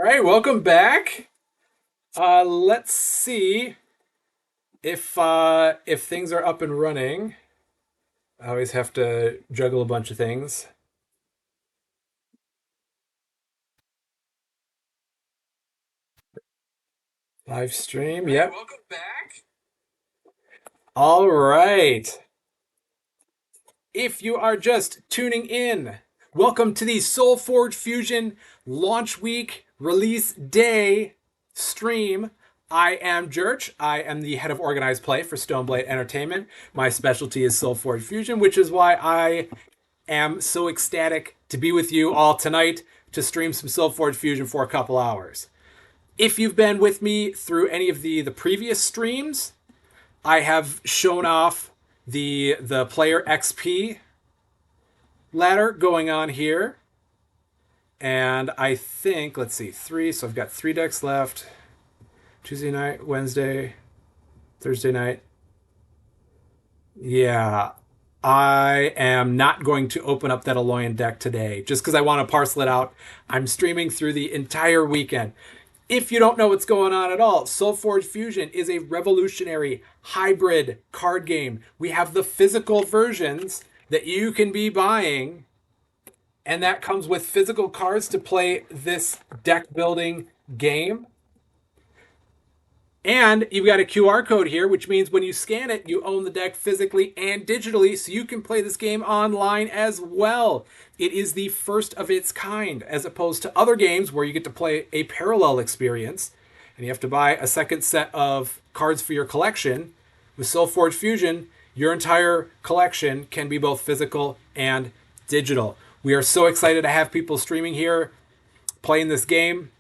All right, welcome back. Let's see if things are up and running. I always have to juggle a bunch of things. Live stream, yep. Welcome back. All right. If you are just tuning in, welcome to the SolForge Fusion launch week release day stream. I am Jurch. I am the head of organized play for Stoneblade Entertainment. My specialty is SolForge Fusion, which is why I am so ecstatic to be with you all tonight to stream some SolForge Fusion for a couple hours. If you've been with me through any of the previous streams, I have shown off the player XP ladder going on here. And I think, let's see, so I've got 3 decks left. Tuesday night, Wednesday, Thursday night. Yeah, I am not going to open up that Aloyan deck today just because I want to parcel it out. I'm streaming through the entire weekend. If you don't know what's going on at all, SolForge Fusion is a revolutionary hybrid card game. We have the physical versions that you can be buying, and that comes with physical cards to play this deck building game. And you've got a QR code here, which means when you scan it, you own the deck physically and digitally, so you can play this game online as well. It is the first of its kind, as opposed to other games where you get to play a parallel experience, and you have to buy a second set of cards for your collection. With SolForge Fusion, your entire collection can be both physical and digital. We are so excited to have people streaming here, playing this game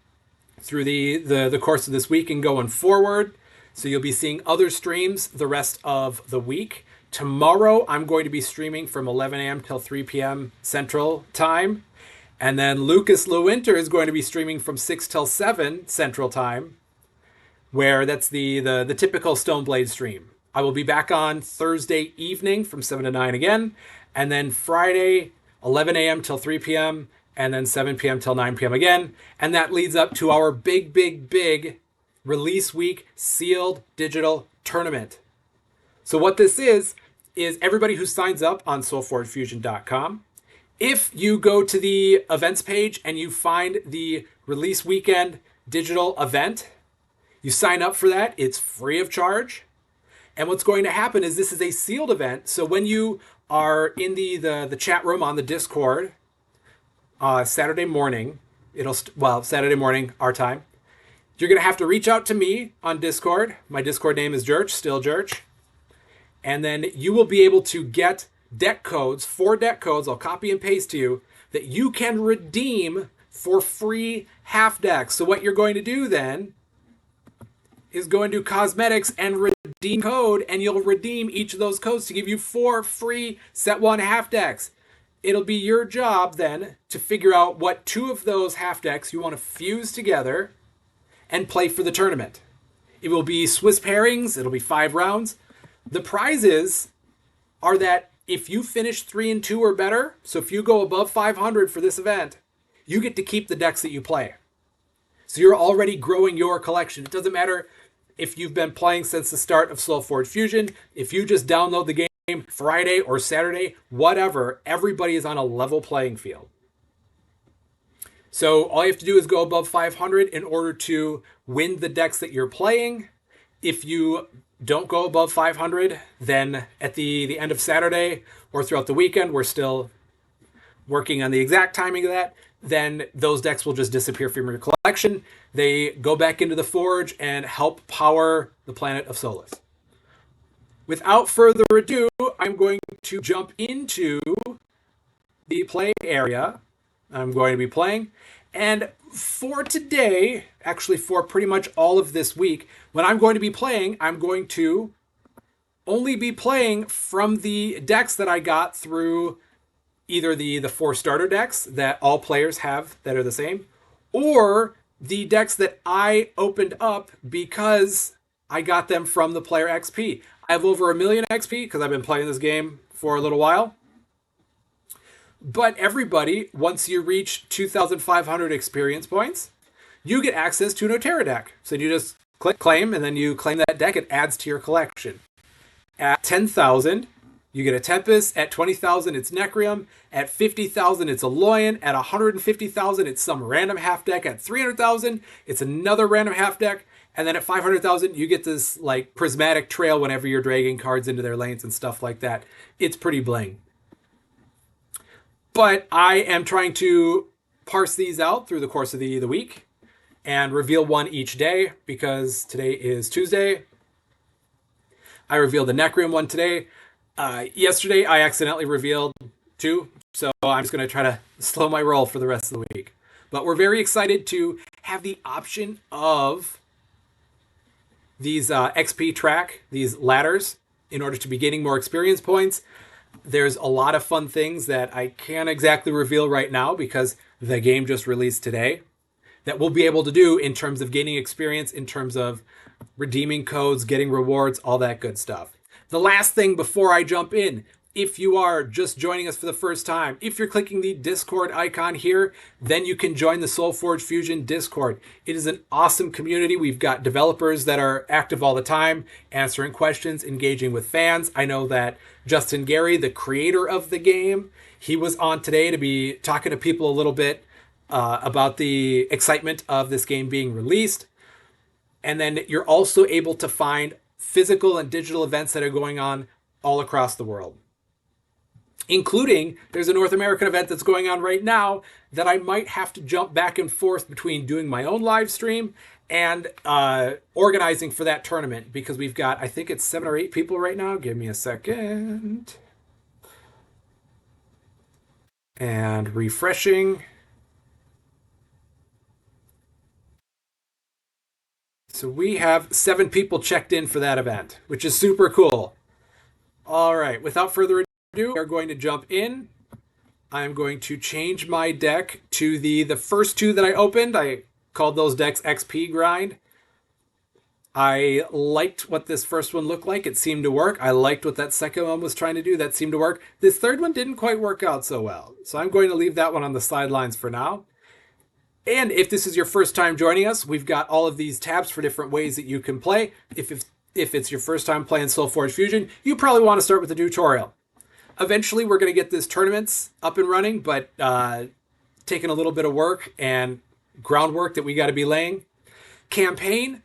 through the course of this week and going forward. So you'll be seeing other streams the rest of the week. Tomorrow, I'm going to be streaming from 11 a.m. till 3 p.m. Central Time. And then Lucas Lewinter is going to be streaming from 6 till 7 Central Time, where that's the typical Stoneblade stream. I will be back on Thursday evening from 7 to 9 again. And then Friday, 11 a.m. till 3 p.m., and then 7 p.m. till 9 p.m. again. And that leads up to our big release week sealed digital tournament. So what this is everybody who signs up on SolForgeFusion.com, if you go to the events page and you find the release weekend digital event, you sign up for that. It's free of charge. And what's going to happen is this is a sealed event. So when you are in the chat room on the Discord, Saturday morning, Saturday morning, our time, you're going to have to reach out to me on Discord. My Discord name is Jurch, still Jurch. And then you will be able to get deck codes, 4 deck codes, I'll copy and paste to you, that you can redeem for free half decks. So what you're going to do then is go into cosmetics and redeem code, and you'll redeem each of those codes to give you 4 free set 1 half decks. It'll be your job then to figure out what 2 of those half decks you want to fuse together and play for the tournament. It will be Swiss pairings. It'll be 5 rounds. The prizes are that if you finish 3 and 2 or better, so if you go above 500 for this event, you get to keep the decks that you play. So you're already growing your collection. It doesn't matter if you've been playing since the start of SolForge Fusion. If you just download the game Friday or Saturday, whatever, everybody is on a level playing field. So all you have to do is go above 500 in order to win the decks that you're playing. If you don't go above 500, then at the end of Saturday or throughout the weekend, we're still working on the exact timing of that, then those decks will just disappear from your collection. They go back into the Forge and help power the Planet of Solace. Without further ado, I'm going to jump into the play area. I'm going to be playing. And for today, actually for pretty much all of this week, when I'm going to be playing, I'm going to only be playing from the decks that I got through either the 4 starter decks that all players have that are the same, or the decks that I opened up because I got them from the player XP. I have over 1 million XP because I've been playing this game for a little while. But everybody, once you reach 2,500 experience points, you get access to an Otera deck. So you just click claim, and then you claim that deck. It adds to your collection. At 10,000, you get a Tempest. At 20,000, it's Necrium. At 50,000, it's a Loyan. At 150,000, it's some random half deck. At 300,000, it's another random half deck. And then at 500,000, you get this like prismatic trail whenever you're dragging cards into their lanes and stuff like that. It's pretty bling. But I am trying to parse these out through the course of the week and reveal one each day, because today is Tuesday. I revealed the Necrium one today. Yesterday, I accidentally revealed 2, so I'm just going to try to slow my roll for the rest of the week. But we're very excited to have the option of these XP track, these ladders, in order to be gaining more experience points. There's a lot of fun things that I can't exactly reveal right now because the game just released today that we'll be able to do in terms of gaining experience, in terms of redeeming codes, getting rewards, all that good stuff. The last thing before I jump in, if you are just joining us for the first time, if you're clicking the Discord icon here, then you can join the SolForge Fusion Discord. It is an awesome community. We've got developers that are active all the time, answering questions, engaging with fans. I know that Justin Gary, the creator of the game, he was on today to be talking to people a little bit about the excitement of this game being released. And then you're also able to find physical and digital events that are going on all across the world. Including, there's a North American event that's going on right now that I might have to jump back and forth between doing my own live stream and organizing for that tournament, because we've got, I think it's 7 or 8 people right now. Give me a second. And refreshing. So we have 7 people checked in for that event, which is super cool. All right, without further ado, we are going to jump in. I'm going to change my deck to the first 2 that I opened. I called those decks XP Grind. I liked what this first one looked like. It seemed to work. I liked what that second one was trying to do. That seemed to work. This third one didn't quite work out so well. So I'm going to leave that one on the sidelines for now. And if this is your first time joining us, we've got all of these tabs for different ways that you can play. If it's your first time playing SolForge Fusion, you probably want to start with the tutorial. Eventually, we're going to get this tournaments up and running, but taking a little bit of work and groundwork that we got to be laying. Campaign,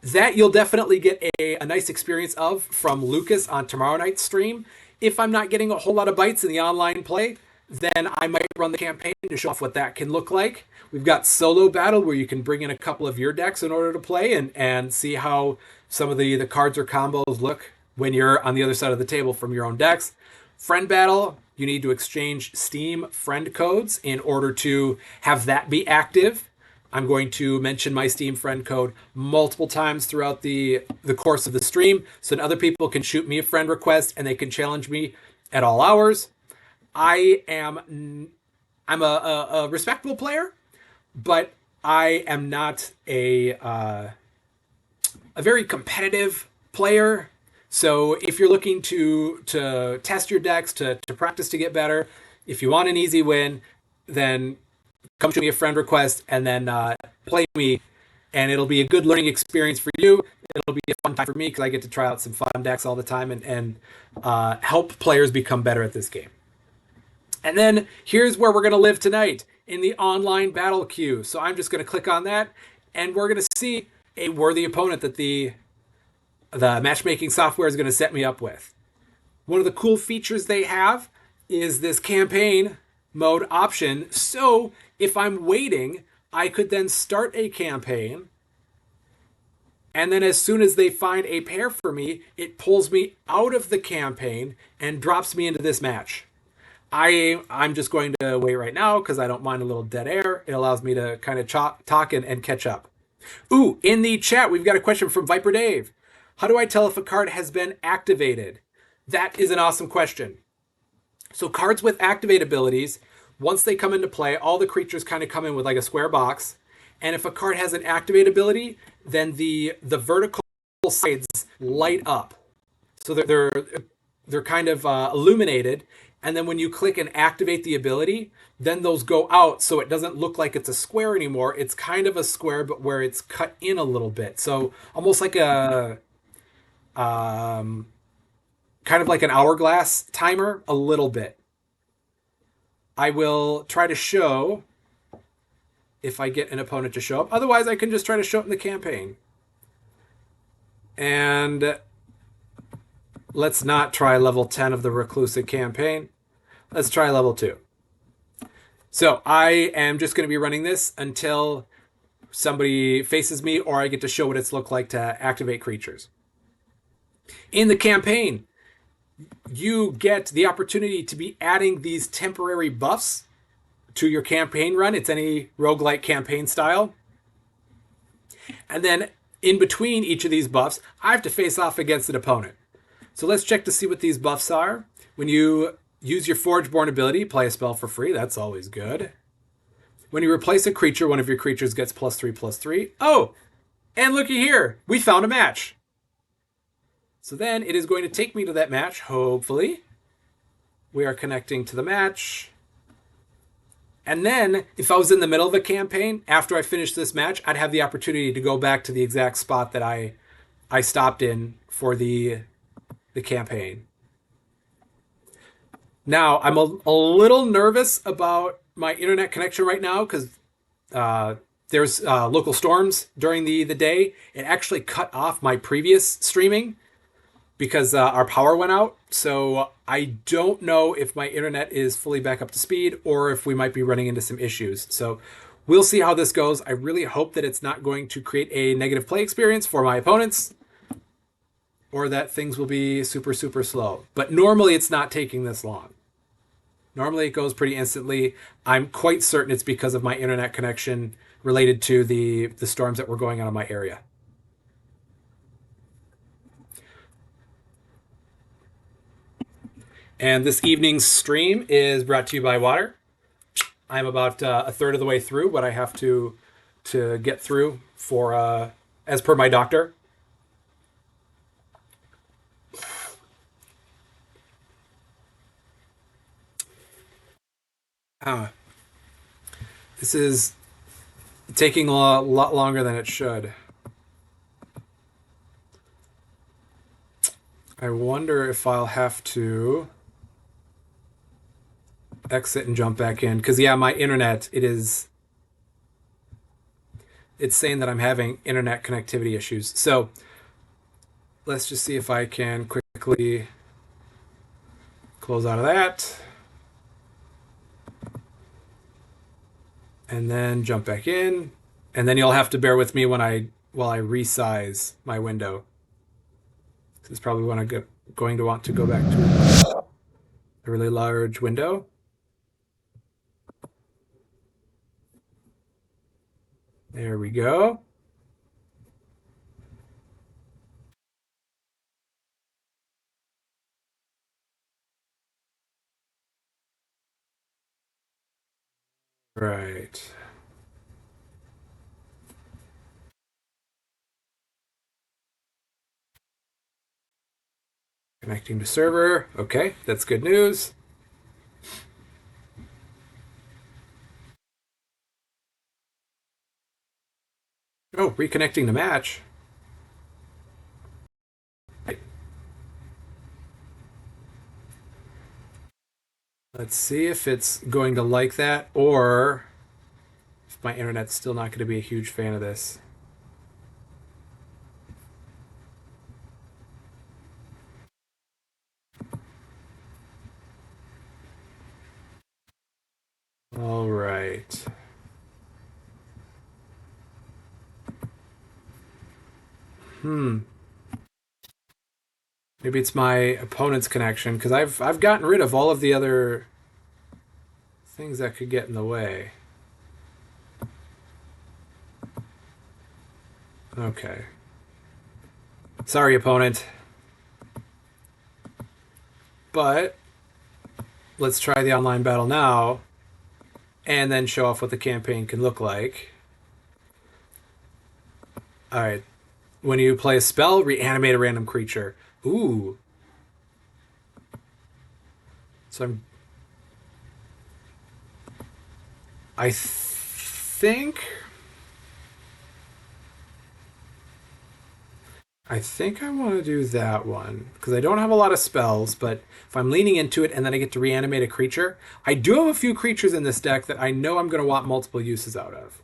that you'll definitely get a nice experience of from Lucas on tomorrow night's stream. If I'm not getting a whole lot of bites in the online play, then I might run the campaign to show off what that can look like. We've got solo battle where you can bring in a couple of your decks in order to play and see how some of the cards or combos look when you're on the other side of the table from your own decks. Friend battle, you need to exchange Steam friend codes in order to have that be active. I'm going to mention my Steam friend code multiple times throughout the course of the stream so that other people can shoot me a friend request and they can challenge me at all hours. I'm a respectable player, but I am not a very competitive player. So if you're looking to test your decks, to practice to get better, if you want an easy win, then come shoot me a friend request and then play me, and it'll be a good learning experience for you. It'll be a fun time for me because I get to try out some fun decks all the time and help players become better at this game. And then here's where we're going to live tonight, in the online battle queue. So I'm just going to click on that, and we're going to see a worthy opponent that the matchmaking software is going to set me up with. One of the cool features they have is this campaign mode option. So if I'm waiting, I could then start a campaign, and then as soon as they find a pair for me, it pulls me out of the campaign and drops me into this match. I'm just going to wait right now because I don't mind a little dead air. It allows me to kind of talk and catch up. Ooh, in the chat, we've got a question from Viper Dave. How do I tell if a card has been activated? That is an awesome question. So cards with activate abilities, once they come into play, all the creatures kind of come in with like a square box. And if a card has an activate ability, then the vertical sides light up. So they're kind of illuminated, And then when you click and activate the ability, then those go out, so it doesn't look like it's a square anymore. It's kind of a square, but where it's cut in a little bit. So almost like a kind of like an hourglass timer, a little bit. I will try to show if I get an opponent to show up. Otherwise, I can just try to show up in the campaign. And let's not try level 10 of the Reclusive campaign. Let's try level 2. So I am just going to be running this until somebody faces me or I get to show what it's looked like to activate creatures. In the campaign, you get the opportunity to be adding these temporary buffs to your campaign run. It's any roguelike campaign style. And then in between each of these buffs, I have to face off against an opponent. So let's check to see what these buffs are. When you use your Forgeborn ability, play a spell for free. That's always good. When you replace a creature, one of your creatures gets +3/+3. Oh, and looky here. We found a match. So then it is going to take me to that match, hopefully. We are connecting to the match. And then, if I was in the middle of a campaign, after I finished this match, I'd have the opportunity to go back to the exact spot that I stopped in for the campaign. Now, I'm a little nervous about my internet connection right now because there's local storms during the day. It actually cut off my previous streaming because our power went out. So I don't know if my internet is fully back up to speed or if we might be running into some issues. So we'll see how this goes. I really hope that it's not going to create a negative play experience for my opponents or that things will be super, super slow. But normally it's not taking this long. Normally it goes pretty instantly. I'm quite certain it's because of my internet connection related to the storms that were going on in my area. And this evening's stream is brought to you by water. I'm about a third of the way through what I have to get through for as per my doctor. This is taking a lot longer than it should. I wonder if I'll have to exit and jump back in. Because, yeah, my internet, it's saying that I'm having internet connectivity issues. So let's just see if I can quickly close out of that. And then jump back in. And then you'll have to bear with me while I resize my window. This is probably when I'm going to want to go back to a really large window. There we go. Right. Connecting to server. Okay, that's good news. Oh, reconnecting to match. Let's see if it's going to like that or if my internet's still not going to be a huge fan of this. All right. Maybe it's my opponent's connection because I've gotten rid of all of the other things that could get in the way. Okay. Sorry, opponent. But let's try the online battle now and then show off what the campaign can look like. All right. When you play a spell, reanimate a random creature. Ooh. So I think I want to do that one because I don't have a lot of spells, but if I'm leaning into it and then I get to reanimate a creature, I do have a few creatures in this deck that I know I'm going to want multiple uses out of.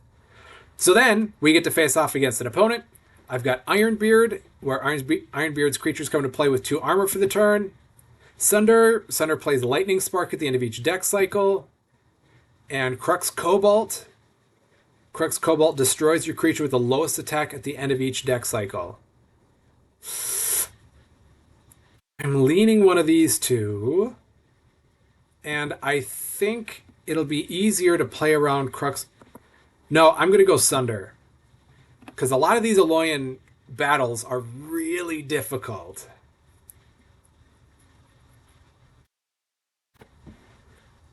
So then we get to face off against an opponent. I've got Ironbeard, where Ironbeard's creatures come to play with 2 armor for the turn. Sunder plays Lightning Spark at the end of each deck cycle. And Crux Cobalt. Crux Cobalt destroys your creature with the lowest attack at the end of each deck cycle. I'm leaning one of these two. And I think it'll be easier to play around Crux. No, I'm going to go Sunder. Because a lot of these Alolan battles are really difficult.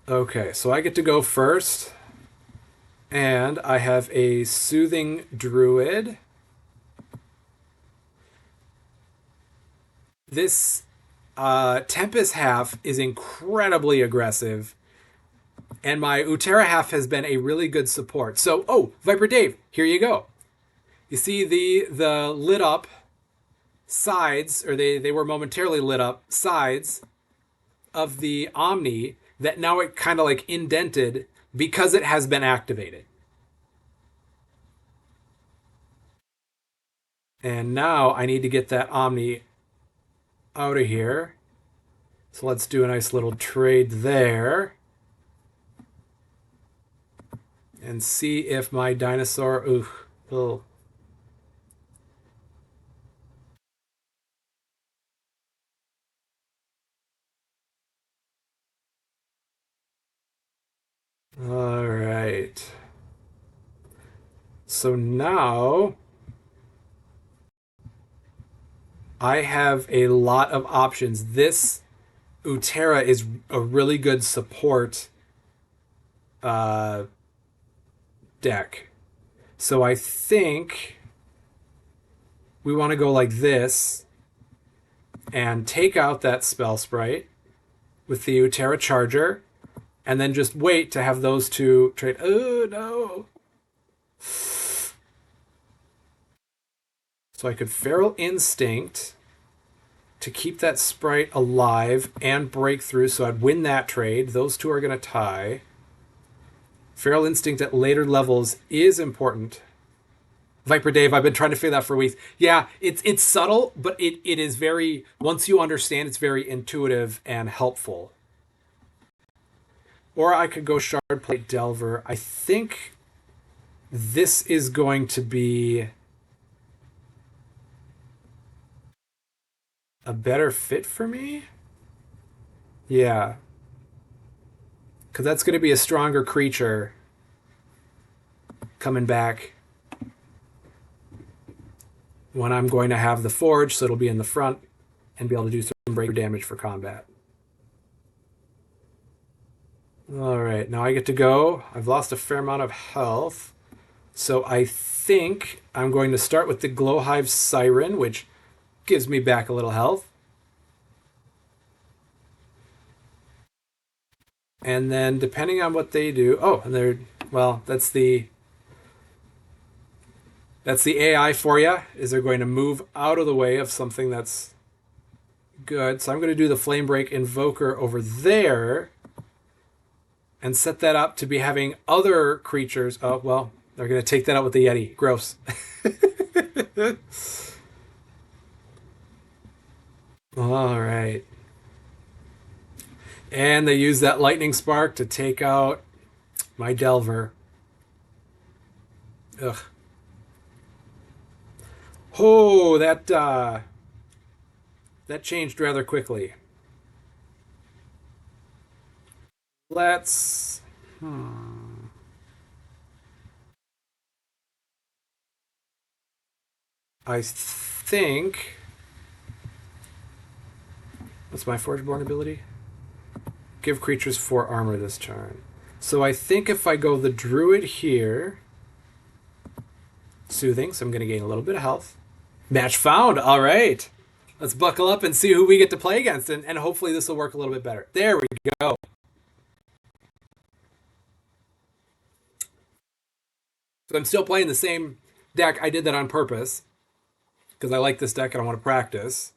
Okay, so I get to go first. And I have a Soothing Druid. This Tempest half is incredibly aggressive. And my Utera half has been a really good support. So, oh, Viper Dave, here you go. You see the lit up sides, or they were momentarily lit up sides of the Omni that now it kind of like indented because it has been activated. And now I need to get that Omni out of here. So let's do a nice little trade there. And see if my dinosaur... Ooh, oh. All right. So now I have a lot of options. This Utera is a really good support deck. So I think we want to go like this and take out that spell sprite with the Utera Charger. And then just wait to have those two trade. Oh, no. So I could Feral Instinct to keep that sprite alive and Breakthrough, so I'd win that trade. Those two are going to tie. Feral Instinct at later levels is important. Viper Dave, I've been trying to figure that for weeks. Yeah, it's subtle, but it is very, once you understand, it's very intuitive and helpful. Or I could go Shardplate Delver. I think this is going to be a better fit for me. Yeah. Because that's going to be a stronger creature coming back when I'm going to have the Forge, so it'll be in the front and be able to do some breaker damage for combat. All right, now I get to go. I've lost a fair amount of health. So I think I'm going to start with the Glowhive Siren, which gives me back a little health. And then depending on what they do... Oh, and they're... Well, that's the AI for you, is they're going to move out of the way of something that's good. So I'm going to do the Flame Break Invoker over there and set that up to be having other creatures. Oh, well, they're going to take that out with the Yeti. Gross. All right. And they use that Lightning Spark to take out my Delver. Ugh. Oh, that changed rather quickly. Let's... I think... What's my Forgeborn ability? Give creatures 4 armor this turn. So I think if I go the Druid here... Soothing, so I'm going to gain a little bit of health. Match found! All right! Let's buckle up and see who we get to play against, and hopefully this will work a little bit better. There we go. I'm still playing the same deck. I did that on purpose because I like this deck and I want to practice.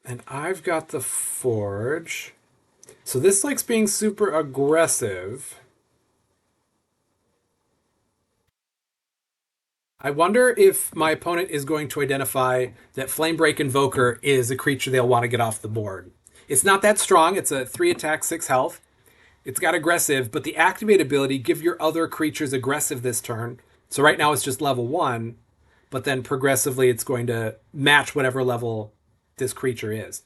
And I've got the Forge. So this likes being super aggressive. I wonder if my opponent is going to identify that Flamebreak Invoker is a creature they'll want to get off the board. It's not that strong. It's a 3 attack, 6 health. It's got aggressive, but the activate ability, give your other creatures aggressive this turn. So right now it's just level 1, but then progressively it's going to match whatever level this creature is.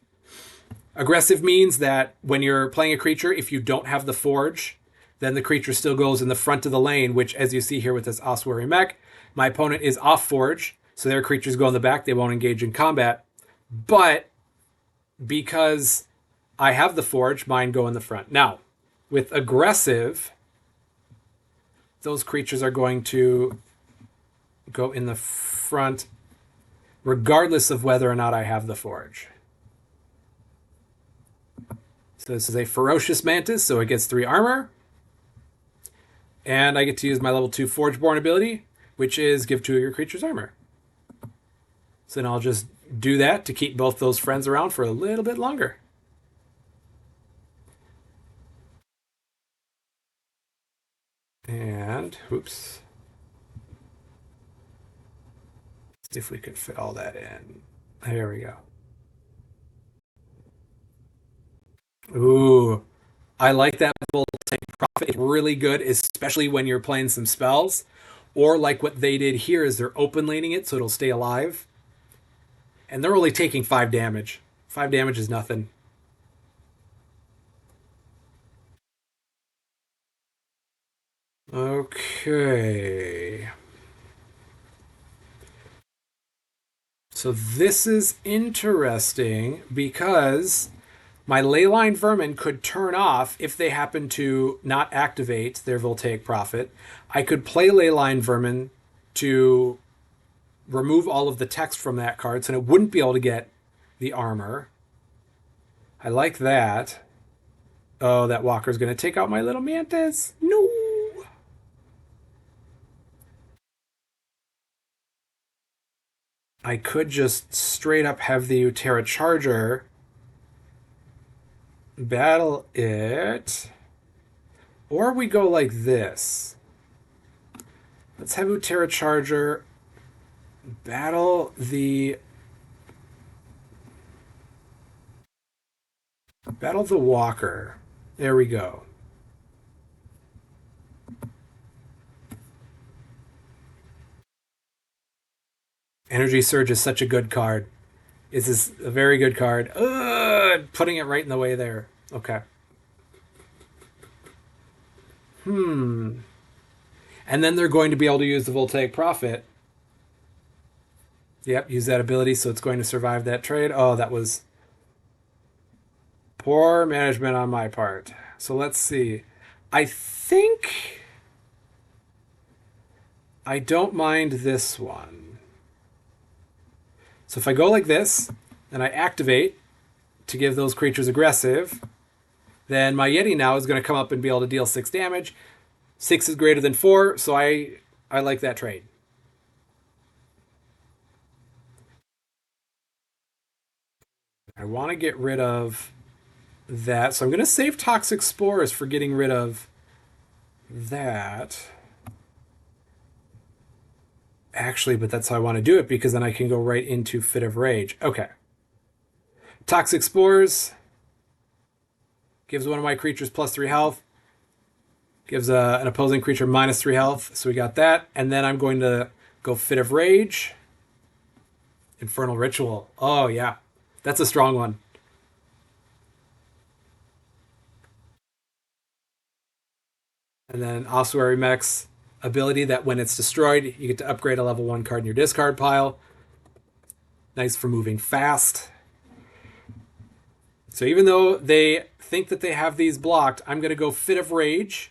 Aggressive means that when you're playing a creature, if you don't have the Forge, then the creature still goes in the front of the lane, which, as you see here with this Ossuary Mech, my opponent is off Forge, so their creatures go in the back. They won't engage in combat. But because I have the Forge, mine go in the front. Now, with aggressive, those creatures are going to go in the front regardless of whether or not I have the Forge. So this is a Ferocious Mantis, so it gets 3 armor. And I get to use my level 2 Forgeborn ability, which is give 2 of your creatures armor. So then I'll just do that to keep both those friends around for a little bit longer. And, oops. See if we can fit all that in. There we go. Ooh, I like that voltaic profit. It's really good, especially when you're playing some spells. Or like what they did here is they're open laning it so it'll stay alive. And they're only taking 5 damage. 5 damage is nothing. Okay. So this is interesting because my Leyline Vermin could turn off if they happen to not activate their Voltaic Prophet. I could play Leyline Vermin to remove all of the text from that card, so it wouldn't be able to get the armor. I like that. Oh, that Walker's going to take out my little Mantis. No! I could just straight up have the Utera Charger battle it. Or we go like this. Let's have Utera Charger battle the Walker. There we go. Energy Surge is such a good card. This is a very good card. Ugh, putting it right in the way there. Okay. And then they're going to be able to use the Voltaic Prophet. Yep, use that ability, so it's going to survive that trade. Oh, that was poor management on my part. So let's see. I think I don't mind this one. So if I go like this, and I activate to give those creatures aggressive, then my Yeti now is going to come up and be able to deal 6 damage. 6 is greater than 4, so I like that trade. I want to get rid of that, so I'm going to save Toxic Spores for getting rid of that. Actually, but that's how I want to do it, because then I can go right into Fit of Rage. Okay. Toxic Spores gives one of my creatures plus 3 health. Gives an opposing creature minus 3 health. So we got that. And then I'm going to go Fit of Rage. Infernal Ritual. Oh, yeah. That's a strong one. And then Ossuary Mech's ability that when it's destroyed, you get to upgrade a level 1 card in your discard pile. Nice for moving fast. So even though they think that they have these blocked, I'm going to go Fit of Rage,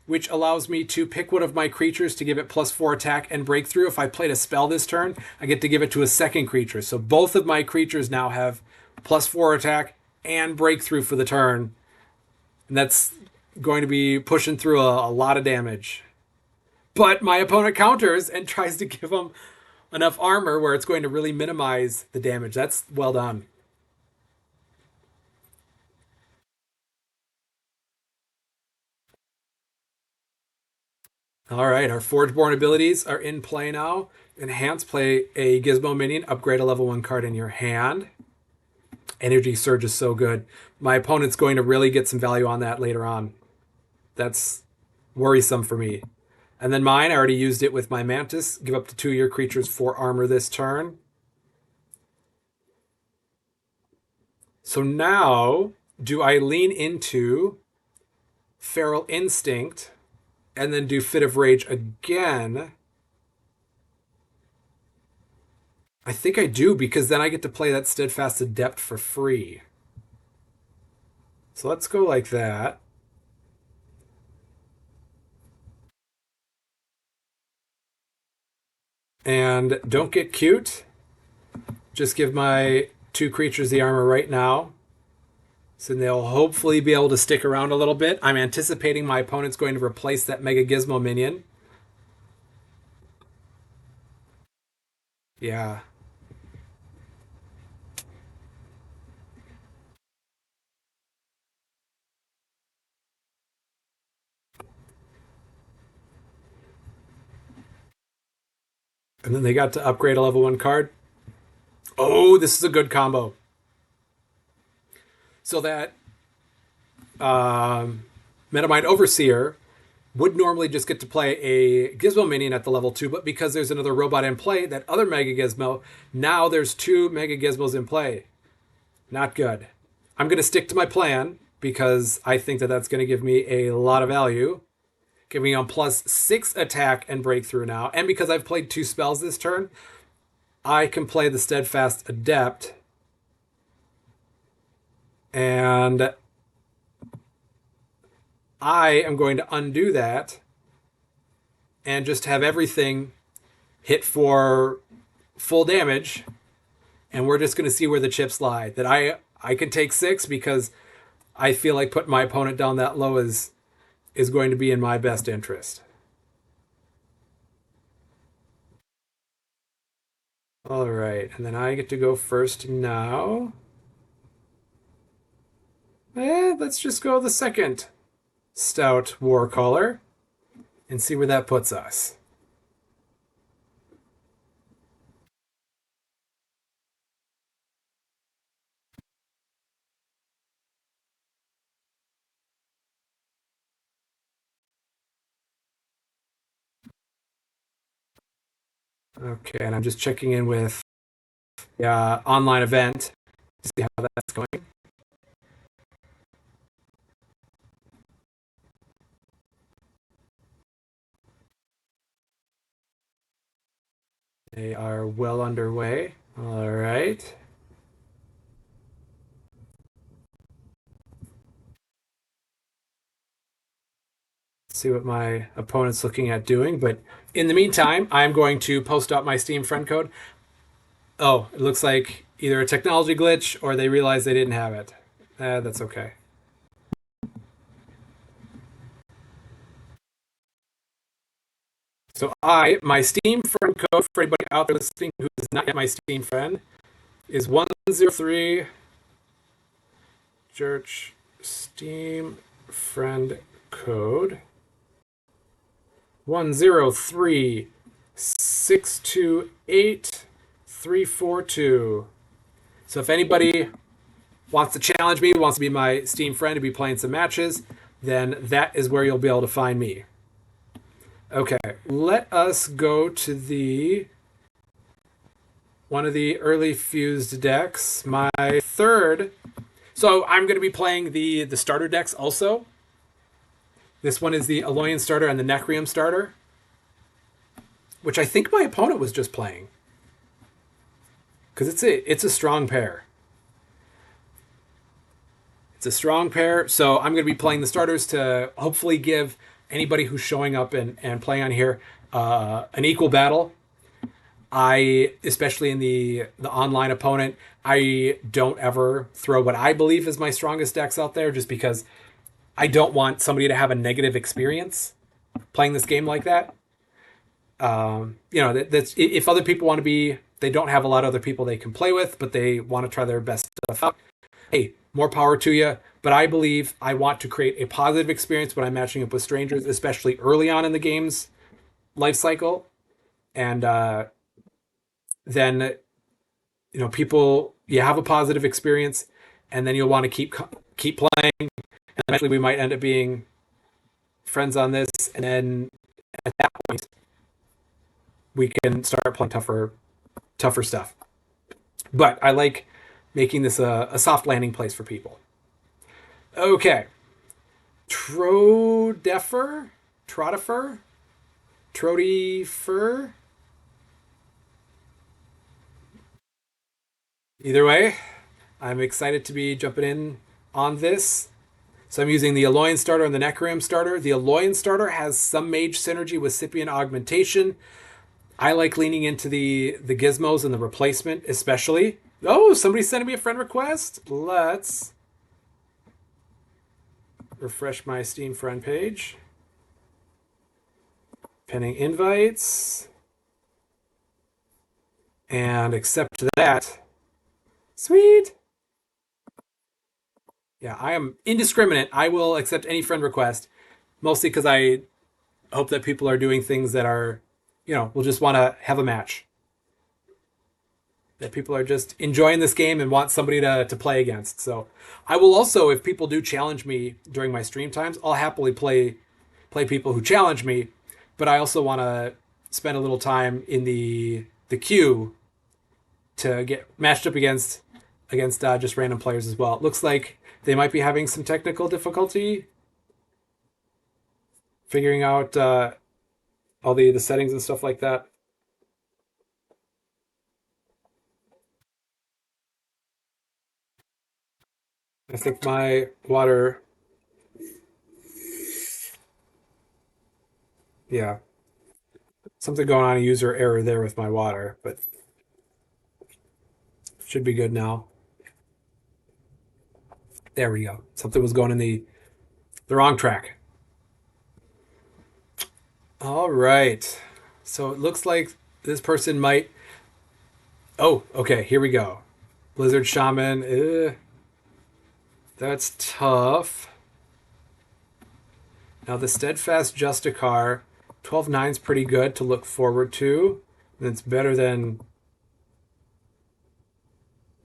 which allows me to pick one of my creatures to give it plus 4 attack and breakthrough. If I played a spell this turn, I get to give it to a second creature. So both of my creatures now have plus 4 attack and breakthrough for the turn. And that's going to be pushing through a lot of damage. But my opponent counters and tries to give him enough armor where it's going to really minimize the damage. That's well done. All right, our Forgeborn abilities are in play now. Enhance, play a Gizmo minion, upgrade a level 1 card in your hand. Energy Surge is so good. My opponent's going to really get some value on that later on. That's worrisome for me. And then mine, I already used it with my Mantis. Give up to 2 of your creatures 4 armor this turn. So now, do I lean into Feral Instinct and then do Fit of Rage again? I think I do, because then I get to play that Steadfast Adept for free. So let's go like that. And don't get cute. Just give my 2 creatures the armor right now. So they'll hopefully be able to stick around a little bit. I'm anticipating my opponent's going to replace that Mega Gizmo minion. Yeah. And then they got to upgrade a level 1 card. Oh, this is a good combo. So that Metamind Overseer would normally just get to play a Gizmo minion at the level 2, but because there's another robot in play, that other Mega Gizmo, now there's 2 Mega Gizmos in play. Not good. I'm going to stick to my plan because I think that that's going to give me a lot of value. Give me on +6 attack and breakthrough now. And because I've played 2 spells this turn, I can play the Steadfast Adept. And I am going to undo that and just have everything hit for full damage. And we're just going to see where the chips lie. That I can take 6 because I feel like putting my opponent down that low is going to be in my best interest. All right, and then I get to go first now. Let's just go the second Stout Warcaller and see where that puts us. Okay, and I'm just checking in with the online event to see how that's going. They are well underway. All right. See what my opponent's looking at doing. But in the meantime, I'm going to post up my Steam friend code. Oh, it looks like either a technology glitch or they realized they didn't have it. That's okay. So my Steam friend code for anybody out there listening who is not yet my Steam friend is 103 Jurch Steam friend code 103628342. So if anybody wants to challenge me, wants to be my Steam friend to be playing some matches, then that is where you'll be able to find me. Okay, let us go to the one of the early fused decks. My third. So I'm going to be playing the starter decks also. This one is the Aloyan starter and the Necrium starter, which I think my opponent was just playing, because it's a strong pair. It's a strong pair, so I'm going to be playing the starters to hopefully give anybody who's showing up and playing on here an equal battle. Especially in the online opponent, I don't ever throw what I believe is my strongest decks out there, just because I don't want somebody to have a negative experience playing this game like that. That's if other people want to be, they don't have a lot of other people they can play with, but they want to try their best stuff out. Hey, more power to you. But I believe I want to create a positive experience when I'm matching up with strangers, especially early on in the game's life cycle. And then people, you have a positive experience, and then you'll want to keep playing. And eventually, we might end up being friends on this, and then at that point, we can start playing tougher stuff. But I like making this a soft landing place for people. Okay. Trotifer? Trodifer? Either way, I'm excited to be jumping in on this. So I'm using the Aloyan starter and the Necram starter. The Aloyan starter has some mage synergy with Scythian augmentation. I like leaning into the gizmos and the replacement, especially. Oh, somebody's sending me a friend request. Let's refresh my Steam friend page. Pending invites. And accept that. Sweet. Yeah, I am indiscriminate. I will accept any friend request, mostly because I hope that people are doing things that are, will just want to have a match. That people are just enjoying this game and want somebody to play against. So I will also, if people do challenge me during my stream times, I'll happily play people who challenge me. But I also want to spend a little time in the queue to get matched up against just random players as well. It looks like they might be having some technical difficulty figuring out all the settings and stuff like that. I think my water, yeah, something going on, a user error there with my water, but should be good now. There we go. Something was going in the wrong track. All right. So it looks like this person might. Oh, okay. Here we go. Blizzard Shaman. That's tough. Now the Steadfast Justicar, 12/9's pretty good to look forward to. And it's better than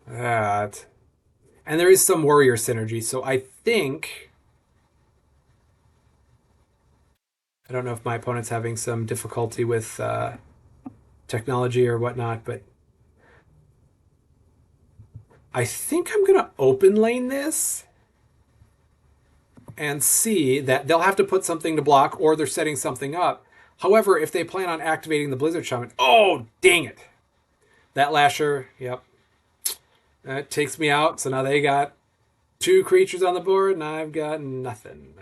that. And there is some warrior synergy, so I think. I don't know if my opponent's having some difficulty with technology or whatnot, but I think I'm going to open lane this and see that they'll have to put something to block or they're setting something up. However, if they plan on activating the Blizzard Shaman, oh, dang it. That Lasher, yep. That takes me out, so now they got 2 creatures on the board and I've got nothing.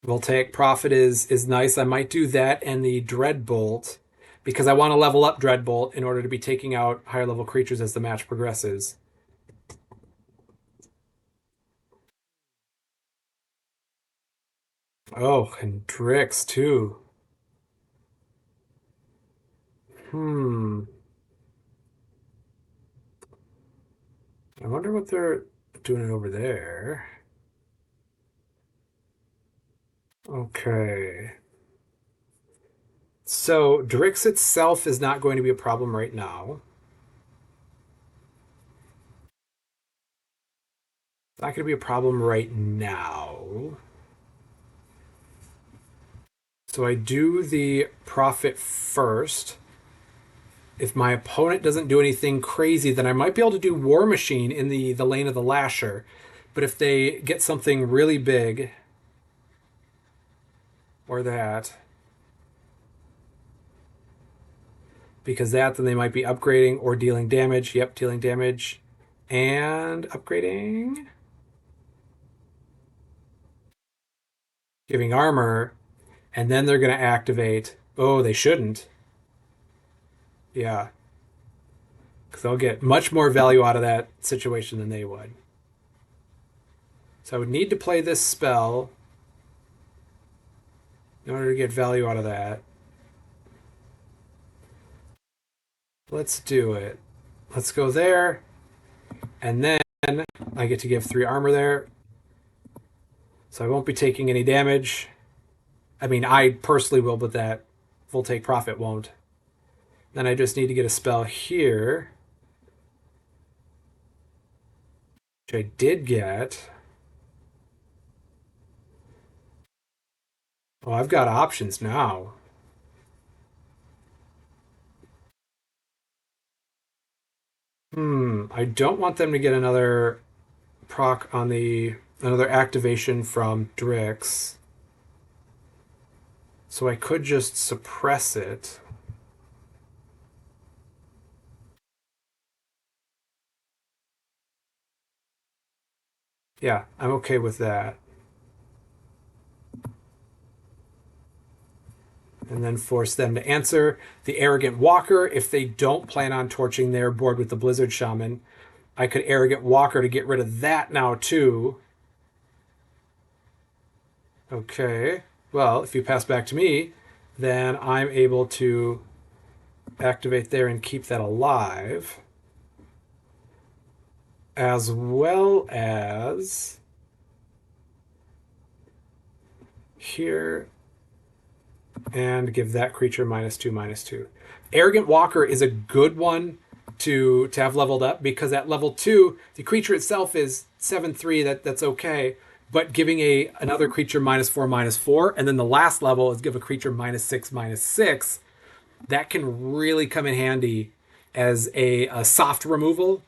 Voltaic Prophet is nice. I might do that and the Dreadbolt because I want to level up Dreadbolt in order to be taking out higher level creatures as the match progresses. Oh, and Drix too. I wonder what they're doing over there. Okay. So Drix itself is not going to be a problem right now. Not going to be a problem right now. So I do the Prophet first. If my opponent doesn't do anything crazy, then I might be able to do War Machine in the lane of the Lasher. But if they get something really big, or that, because then they might be upgrading or dealing damage. Yep, dealing damage and upgrading. Giving armor, and then they're going to activate. Oh, they shouldn't. Yeah. Because they'll get much more value out of that situation than they would. So I would need to play this spell in order to get value out of that. Let's do it. Let's go there. And then I get to give 3 armor there. So I won't be taking any damage. I mean, I personally will, but that Voltaic Prophet won't. Then I just need to get a spell here, which I did get. Oh, I've got options now. I don't want them to get another proc on another activation from Drix. So I could just suppress it. Yeah, I'm okay with that. And then force them to answer. The Arrogant Walker, if they don't plan on torching their board with the Blizzard Shaman, I could Arrogant Walker to get rid of that now too. Okay. Well, if you pass back to me, then I'm able to activate there and keep that alive. As well as here and give that creature -2/-2. Arrogant Walker is a good one to have leveled up because at level 2, the creature itself is 7/3. That's okay. But giving another creature -4/-4, and then the last level is give a creature -6/-6, that can really come in handy as a soft removal,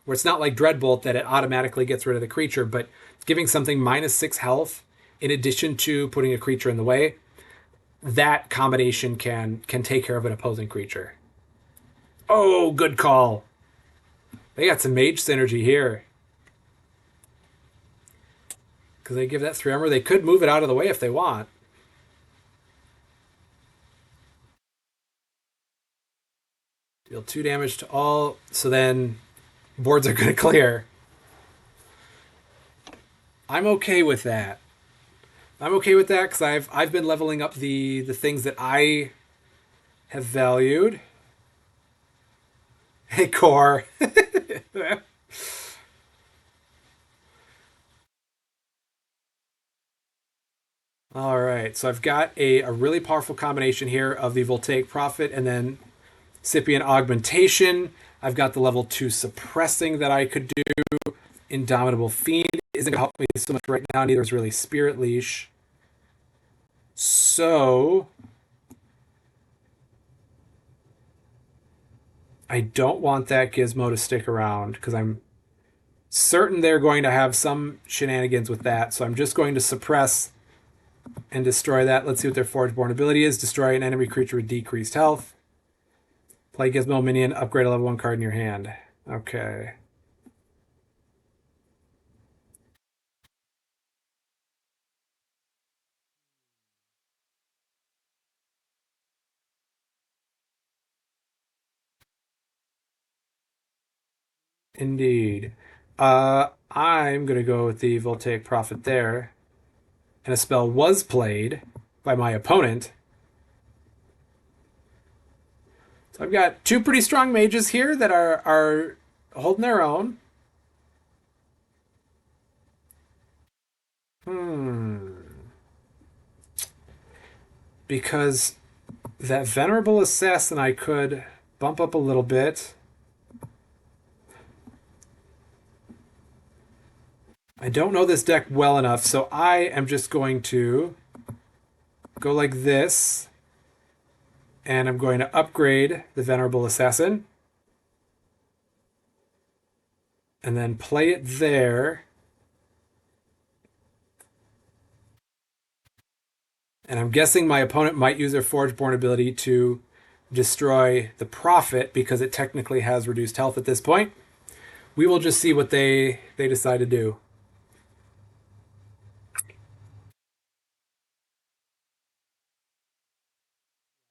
where it's not like Dreadbolt that it automatically gets rid of the creature, but giving something -6 health in addition to putting a creature in the way, that combination can take care of an opposing creature. Oh, good call. They got some mage synergy here. Because they give that 3 armor. They could move it out of the way if they want. Deal 2 damage to all. So then boards are going to clear. I'm okay with that. I'm okay with that because I've been leveling up the things that I have valued. Hey, Core. All right, so I've got a really powerful combination here of the Voltaic Prophet and then Scipient Augmentation. I've got the level 2 suppressing that I could do. Indomitable Fiend isn't going to help me so much right now. Neither is really Spirit Leash. So I don't want that Gizmo to stick around because I'm certain they're going to have some shenanigans with that. So I'm just going to suppress and destroy that. Let's see what their Forgeborn ability is. Destroy an enemy creature with decreased health. Play Gizmo minion, upgrade a level 1 card in your hand. Okay. Indeed. I'm going to go with the Voltaic Prophet there. And a spell was played by my opponent. So I've got 2 pretty strong mages here that are holding their own. Because that Venerable Assassin I could bump up a little bit. I don't know this deck well enough, so I am just going to go like this. And I'm going to upgrade the Venerable Assassin. And then play it there. And I'm guessing my opponent might use their Forgeborn ability to destroy the Prophet because it technically has reduced health at this point. We will just see what they decide to do.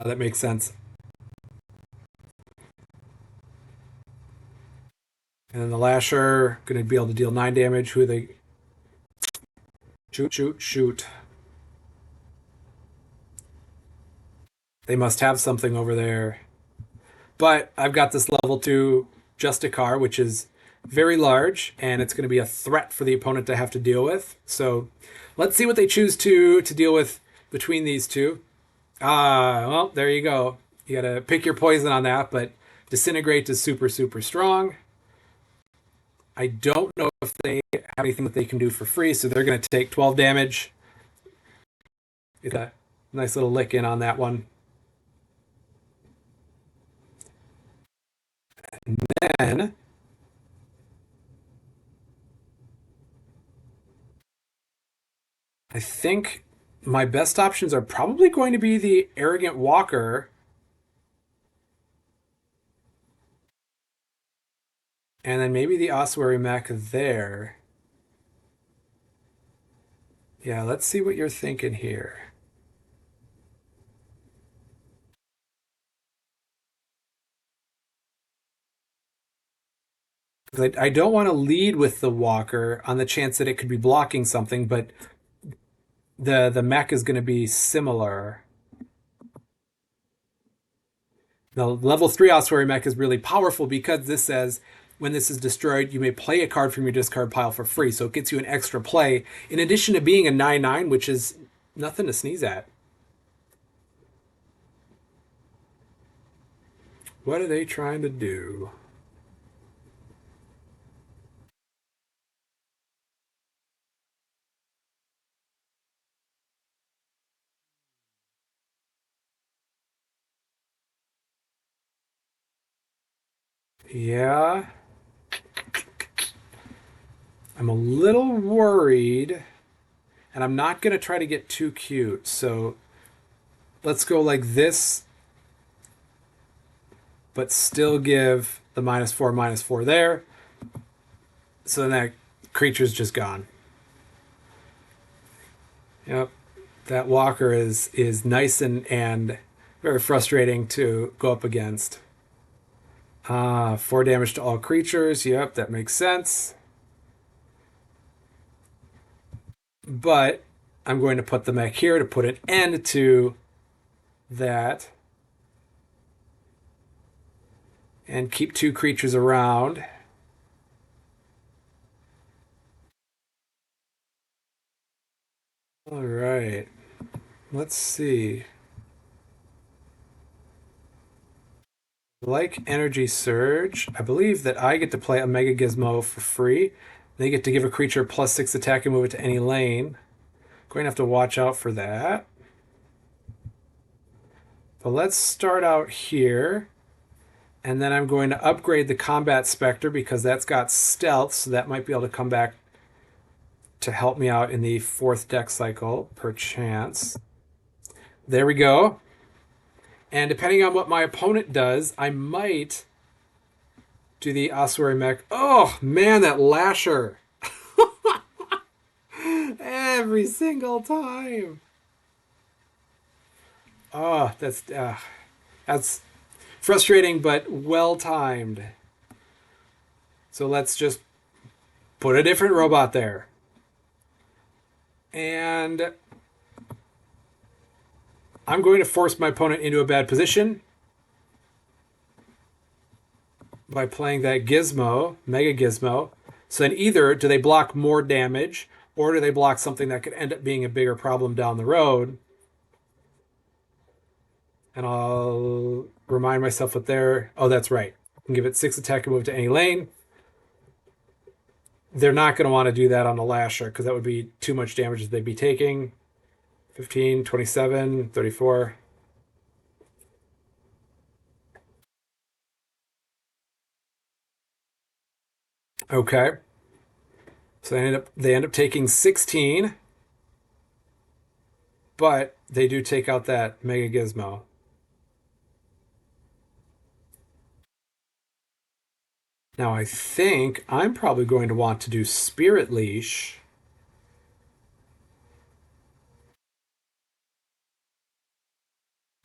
That makes sense. And then the Lasher, going to be able to deal 9 damage. Who they... Shoot, shoot, shoot. They must have something over there. But I've got this level 2 Justicar, which is very large, and it's going to be a threat for the opponent to have to deal with. So let's see what they choose to deal with between these two. Well, there you go. You got to pick your poison on that, but Disintegrate is super, super strong. I don't know if they have anything that they can do for free, so they're going to take 12 damage. Get a nice little lick in on that one. And then I think my best options are probably going to be the Arrogant Walker and then maybe the Ossuary Mech there. Yeah, let's see what you're thinking here. I don't want to lead with the Walker on the chance that it could be blocking something, but the mech is going to be similar. The level 3 Ossuary mech is really powerful because this says when this is destroyed, you may play a card from your discard pile for free. So it gets you an extra play, in addition to being a 9/9, which is nothing to sneeze at. What are they trying to do? Yeah. I'm a little worried, and I'm not going to try to get too cute. So let's go like this, but still give the -4/-4 there. So then that creature's just gone. Yep. That Walker is nice and very frustrating to go up against. 4 damage to all creatures. Yep, that makes sense. But I'm going to put the mech here to put an end to that. And keep 2 creatures around. All right. Let's see. Like Energy Surge, I believe that I get to play a Mega Gizmo for free. They get to give a creature +6 attack and move it to any lane. Going to have to watch out for that. But let's start out here. And then I'm going to upgrade the Combat Spectre because that's got stealth, so that might be able to come back to help me out in the 4th deck cycle, perchance. There we go. And depending on what my opponent does, I might do the Ossuary Mech. Oh, man, that Lasher. Every single time. Oh, that's frustrating, but well-timed. So let's just put a different robot there. And I'm going to force my opponent into a bad position by playing that Gizmo, Mega Gizmo. So then either do they block more damage or do they block something that could end up being a bigger problem down the road? And I'll remind myself what they're... Oh, that's right. I can give it 6 attack and move to any lane. They're not going to want to do that on the Lasher because that would be too much damage that they'd be taking. 15, 27, 34. Okay. So they end up taking 16. But they do take out that Mega Gizmo. Now I think I'm probably going to want to do Spirit Leash.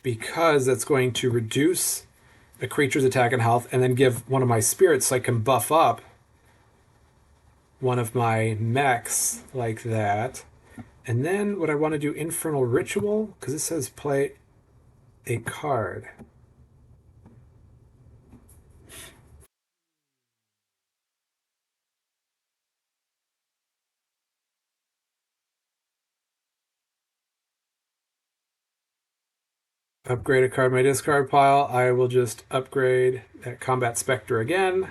Because that's going to reduce a creature's attack and health and then give one of my spirits so I can buff up one of my mechs like that. And then would I want to do Infernal Ritual? Because it says play a card. Upgrade a card in my discard pile. I will just upgrade that Combat Spectre again.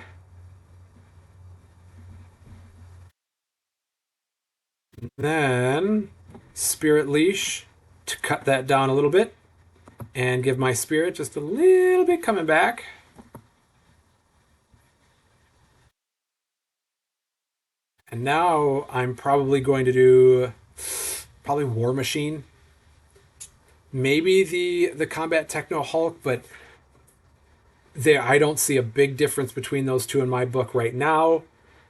Then Spirit Leash to cut that down a little bit and give my spirit just a little bit coming back. And now I'm probably going to do probably War Machine. Maybe the Combat Techno Hulk, but I don't see a big difference between those two in my book right now.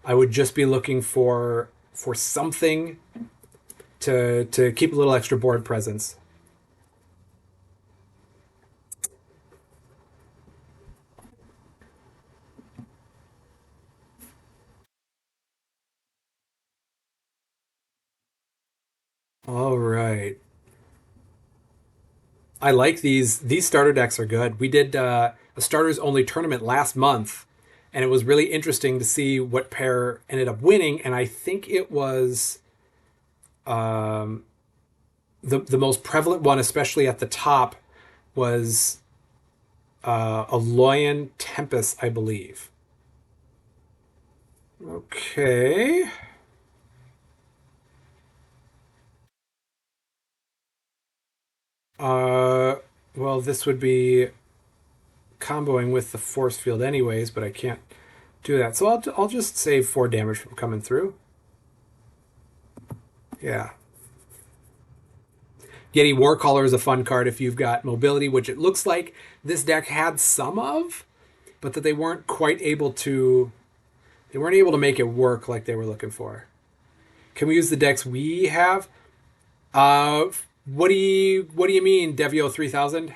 I would just be looking for something to keep a little extra board presence. All right. I like these. These starter decks are good. We did a starters only tournament last month, and it was really interesting to see what pair ended up winning. And I think it was the most prevalent one, especially at the top, was a Loyan Tempest, I believe. Okay. Uh, well, this would be comboing with the force field anyways, but I can't do that. So I'll just save 4 damage from coming through. Yeah. Yeti Warcaller is a fun card if you've got mobility, which it looks like this deck had some of, but that they weren't quite able to make it work like they were looking for. Can we use the decks we have? Uh what do you mean, Devio 3000?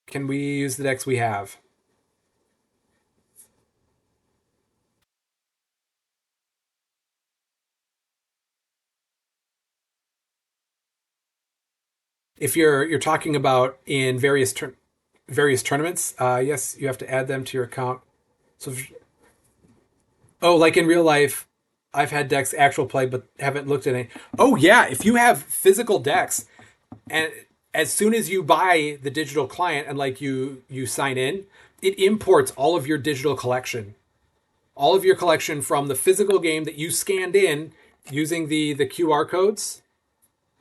Can we use the decks we have? If you're talking about in various tournaments, yes, you have to add them to your account. So, oh, like in real life, I've had decks actual play, but haven't looked at any. Oh yeah, if you have physical decks, and as soon as you buy the digital client and like you sign in, it imports all of your digital collection, all of your collection from the physical game that you scanned in using the QR codes,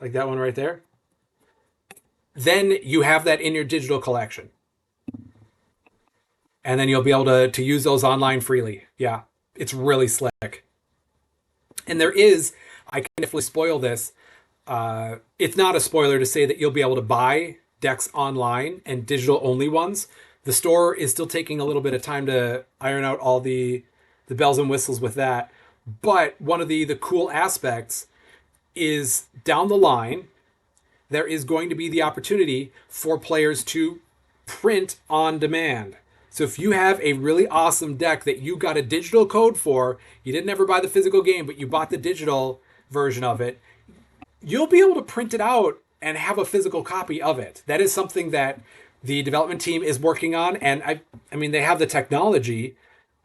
like that one right there. Then you have that in your digital collection, and then you'll be able to use those online freely. Yeah, it's really slick. And there is, I can definitely spoil this. It's not a spoiler to say that you'll be able to buy decks online and digital only ones. The store is still taking a little bit of time to iron out all the bells and whistles with that. But one of the cool aspects is down the line, there is going to be the opportunity for players to print on demand. So if you have a really awesome deck that you got a digital code for, you didn't ever buy the physical game, but you bought the digital version of it, you'll be able to print it out and have a physical copy of it. That is something that the development team is working on, and I mean they have the technology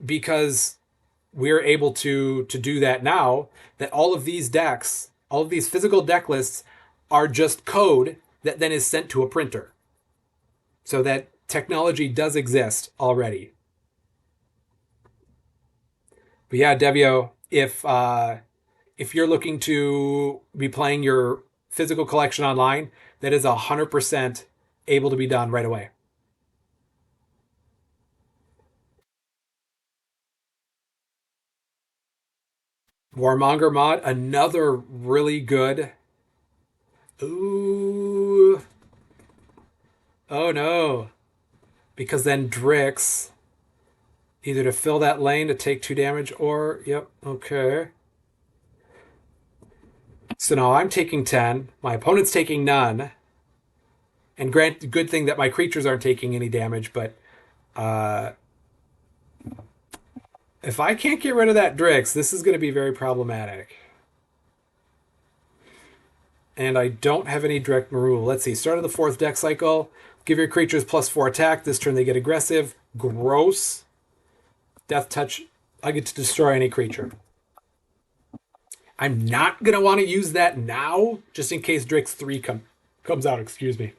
because we're able to do that now. That all of these decks, all of these physical deck lists, are just code that then is sent to a printer. So that technology does exist already. But yeah, Devio, if you're looking to be playing your physical collection online, that is 100% able to be done right away. Warmonger mod, another really good. Ooh, oh no, because then Drix either to fill that lane to take 2 damage or yep, okay. So now I'm taking 10, my opponent's taking none, and grant good thing that my creatures aren't taking any damage, but Uh, if I can't get rid of that Drix, this is going to be very problematic. And I don't have any direct removal. Let's see. Start of the fourth deck cycle. Give your creatures +4 attack. This turn they get aggressive. Gross. Death touch. I get to destroy any creature. I'm not going to want to use that now, just in case Drix 3 comes out. Excuse me.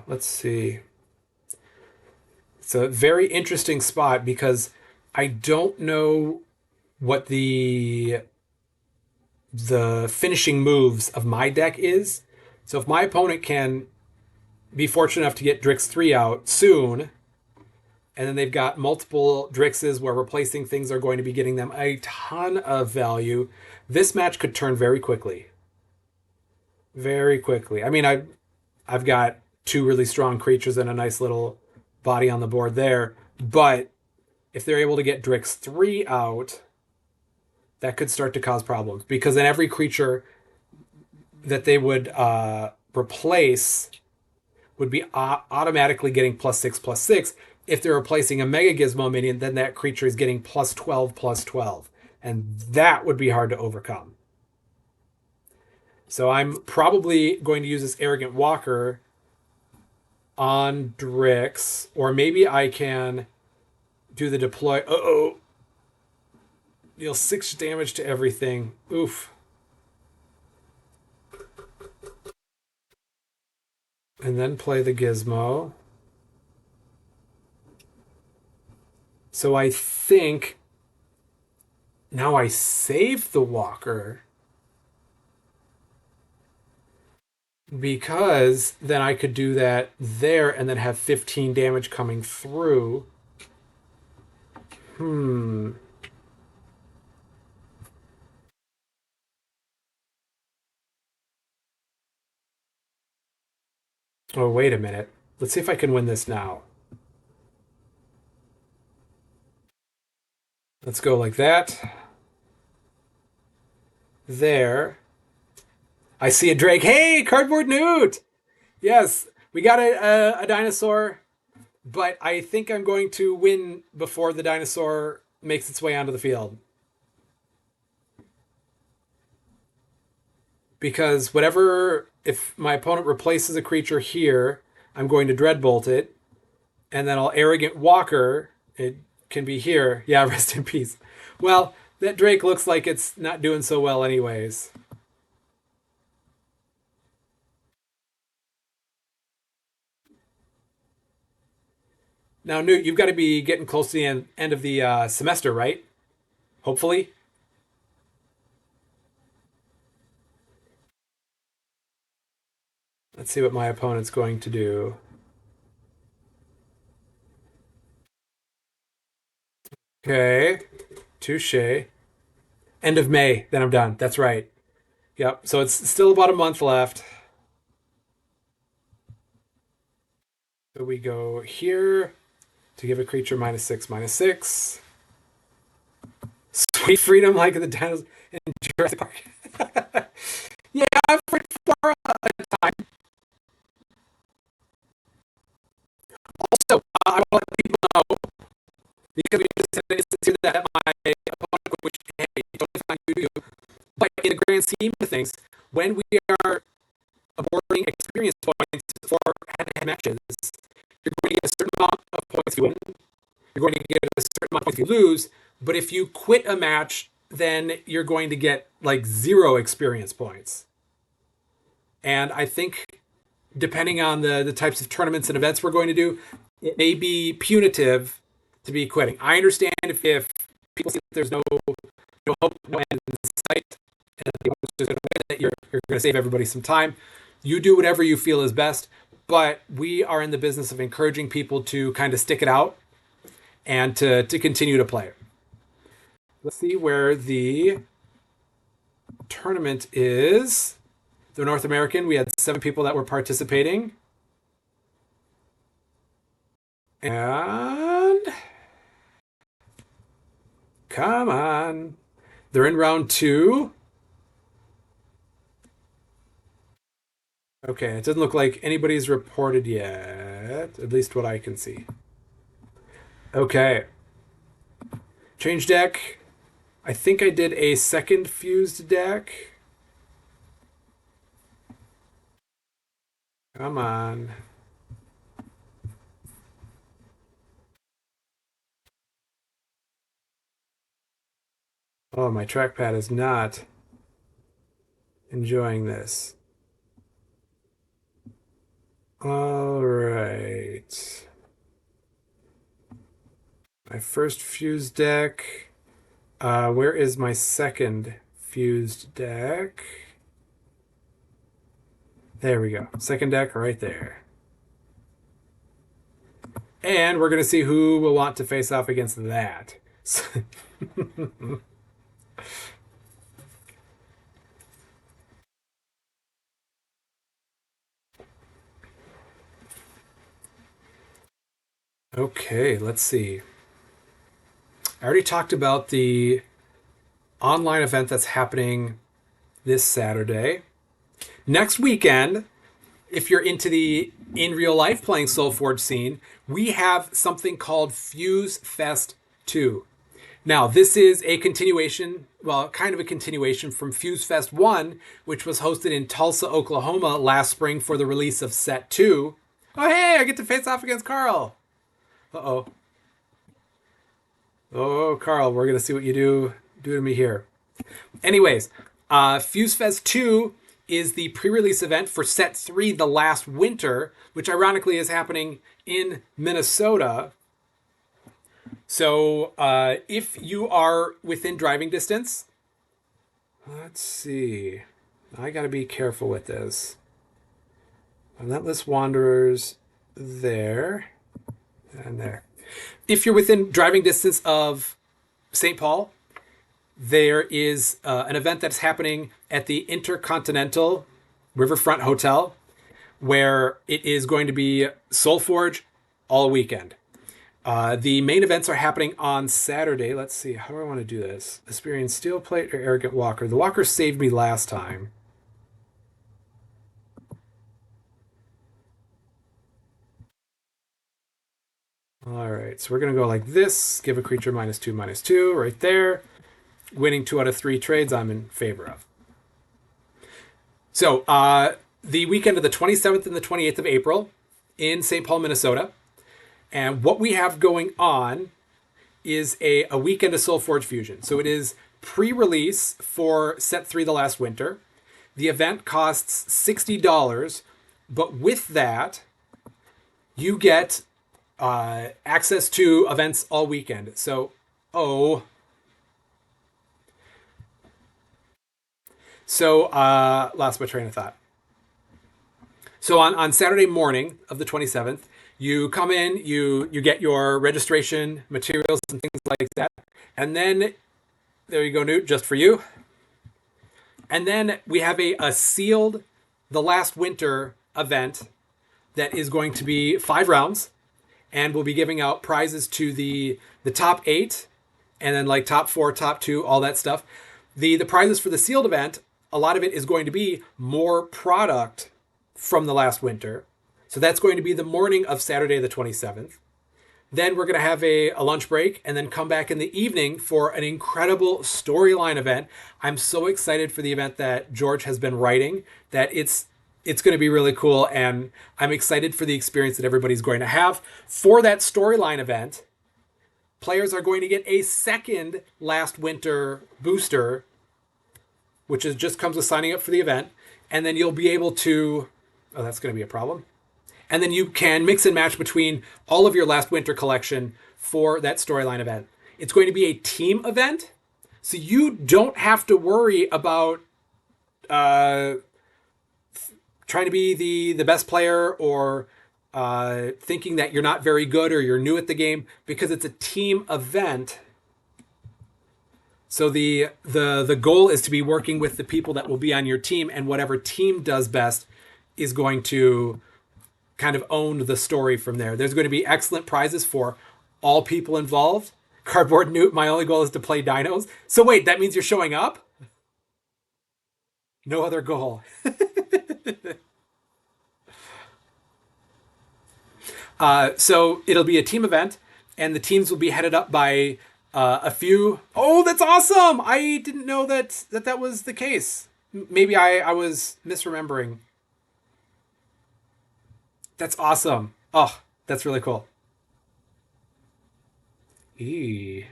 Let's see. It's a very interesting spot because I don't know what the finishing moves of my deck is. So if my opponent can be fortunate enough to get Drix 3 out soon, and then they've got multiple Drixes where replacing things are going to be getting them a ton of value, this match could turn very quickly. Very quickly. I mean, I've got two really strong creatures and a nice little body on the board there, but if they're able to get Drix 3 out, that could start to cause problems because then every creature that they would replace would be automatically getting +6/+6. If they're replacing a Mega Gizmo minion, then that creature is getting +12/+12. And that would be hard to overcome. So I'm probably going to use this Arrogant Walker on Drix, or maybe I can do the deploy. Uh-oh. Deal 6 damage to everything. Oof. And then play the Gizmo. So I think now I save the Walker because then I could do that there and then have 15 damage coming through. Oh, wait a minute. Let's see if I can win this now. Let's go like that. There. I see a Drake. Hey, Cardboard Newt! Yes, we got a dinosaur, but I think I'm going to win before the dinosaur makes its way onto the field. Because whatever, if my opponent replaces a creature here, I'm going to Dreadbolt it, and then I'll Arrogant Walker. It can be here. Yeah, rest in peace. Well, that Drake looks like it's not doing so well anyways. Now, Newt, you've got to be getting close to the end of the semester, right? Hopefully. Let's see what my opponent's going to do. Okay. Touche. End of May, then I'm done. That's right. Yep. So it's still about a month left. So we go here to give a creature -6/-6. Sweet freedom like the dinosaurs in Jurassic Park. Yeah, for a time. Also, I want to let people know because we just said it's here that my opponent, which hey, totally fine to do. But in the grand scheme of things, when we are awarding experience points for head-to-head matches, you're going to get a certain amount of points if you win. You're going to get a certain amount of points if you lose. But if you quit a match, then you're going to get like 0 experience points. And I think depending on the types of tournaments and events we're going to do, it may be punitive to be quitting. I understand if people see that there's no hope, no end in sight, and you're going to save everybody some time. You do whatever you feel is best, but we are in the business of encouraging people to kind of stick it out and to continue to play. Let's see where the tournament is. The North American, we had 7 people that were participating. And Come on. They're in round two. Okay, it doesn't look like anybody's reported yet, at least what I can see. Okay. Change deck. I think I did a second fused deck. Come on. Oh, my trackpad is not enjoying this. All right. My first fused deck. Where is my second fused deck? There we go. Second deck right there. And we're going to see who will want to face off against that. Okay, let's see. I already talked about the online event that's happening this Saturday. Next weekend, if you're into the in real life playing SolForge scene, we have something called Fuse Fest 2. Now, this is a continuation, well, kind of a continuation from Fuse Fest 1, which was hosted in Tulsa, Oklahoma last spring for the release of Set 2. Oh, hey, I get to face off against Carl. Uh-oh. Oh, Carl, we're going to see what you do to me here. Anyways, Fuse Fest 2 is the pre-release event for Set 3, The Last Winter, which ironically is happening in Minnesota. So if you are within driving distance, let's see. I got to be careful with this. Relentless Wanderers there and there. If you're within driving distance of St. Paul, there is an event that's happening at the Intercontinental Riverfront Hotel, where it is going to be SolForge all weekend. The main events are happening on Saturday. Let's see, how do I want to do this? Aspirian Steel Plate or Arrogant Walker? The Walker saved me last time. All right, so we're going to go like this. Give a creature -2/-2 right there. Winning 2 out of 3 trades I'm in favor of. So the weekend of the 27th and the 28th of April in St. Paul, Minnesota. And what we have going on is a weekend of SolForge Fusion. So it is pre-release for Set 3, The Last Winter. The event costs $60, but with that, you get access to events all weekend. So, lost my train of thought. So on Saturday morning of the 27th, you come in, you get your registration materials and things like that. And then, there you go, Newt, just for you. And then we have a sealed The Last Winter event that is going to be 5 rounds. And we'll be giving out prizes to the top 8, and then like top 4, top 2, all that stuff. The prizes for the sealed event, a lot of it is going to be more product from The Last Winter. So that's going to be the morning of Saturday the 27th. Then we're going to have a lunch break and then come back in the evening for an incredible storyline event. I'm so excited for the event that Jurch has been writing that it's going to be really cool, and I'm excited for the experience that everybody's going to have. For that storyline event, players are going to get a second Last Winter booster, which just comes with signing up for the event, and then you'll be able to... Oh, that's going to be a problem. And then you can mix and match between all of your Last Winter collection for that storyline event. It's going to be a team event, so you don't have to worry about... trying to be the best player or thinking that you're not very good or you're new at the game, because it's a team event. So the goal is to be working with the people that will be on your team, and whatever team does best is going to kind of own the story from there. There's going to be excellent prizes for all people involved. Cardboard Newt, my only goal is to play dinos. So wait, that means you're showing up? No other goal. So it'll be a team event, and the teams will be headed up by a few. Oh, that's awesome! I didn't know that was the case. Maybe I was misremembering. That's awesome. Oh, that's really cool. Eee.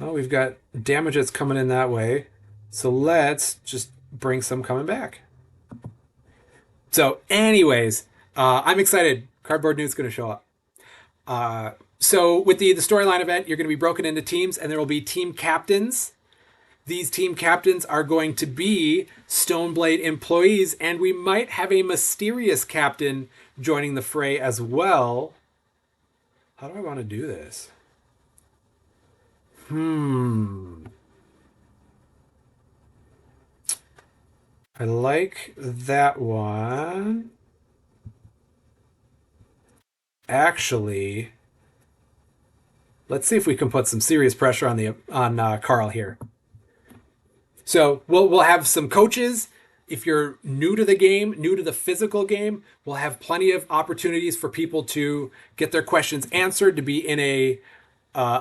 Oh, we've got damages coming in that way. So let's just bring some coming back. So, anyways, I'm excited. Cardboard Newt's going to show up. So, with the storyline event, you're going to be broken into teams, and there will be team captains. These team captains are going to be Stoneblade employees, and we might have a mysterious captain joining the fray as well. How do I want to do this? I like that one. Actually, let's see if we can put some serious pressure on Carl here. So we'll have some coaches. If you're new to the game, new to the physical game, we'll have plenty of opportunities for people to get their questions answered, to be in a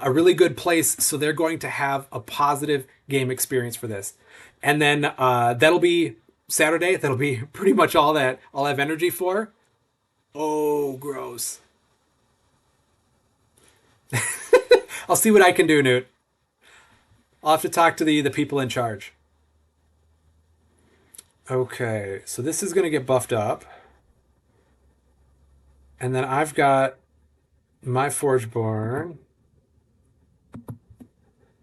really good place. So they're going to have a positive game experience for this. And then that'll be Saturday. That'll be pretty much all that I'll have energy for. Oh, gross. I'll see what I can do, Newt. I'll have to talk to the people in charge. Okay, so this is going to get buffed up. And then I've got my Forgeborn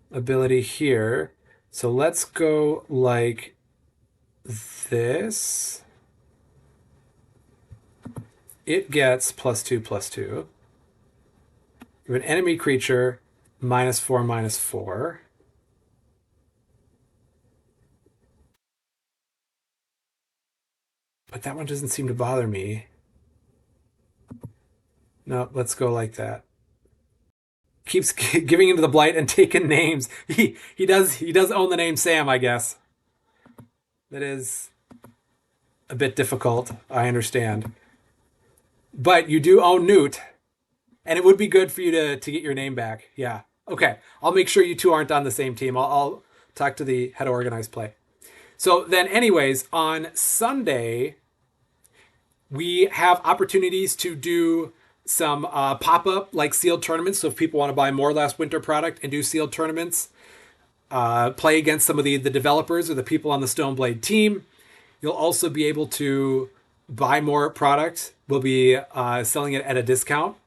ability here. So let's go like this. It gets +2/+2. You have an enemy creature -4/-4. But that one doesn't seem to bother me. No, let's go like that. Keeps giving into the blight and taking names. He does own the name Sam, I guess. That is a bit difficult. I understand. But you do own Newt, and it would be good for you to get your name back. Yeah. Okay. I'll make sure you two aren't on the same team. I'll talk to the head of organized play. So then, anyways, on Sunday, we have opportunities to do some pop-up like sealed tournaments. So if people want to buy more last winter product and do sealed tournaments, play against some of the developers or the people on the Stoneblade team, you'll also be able to buy more product. We'll be selling it at a discount.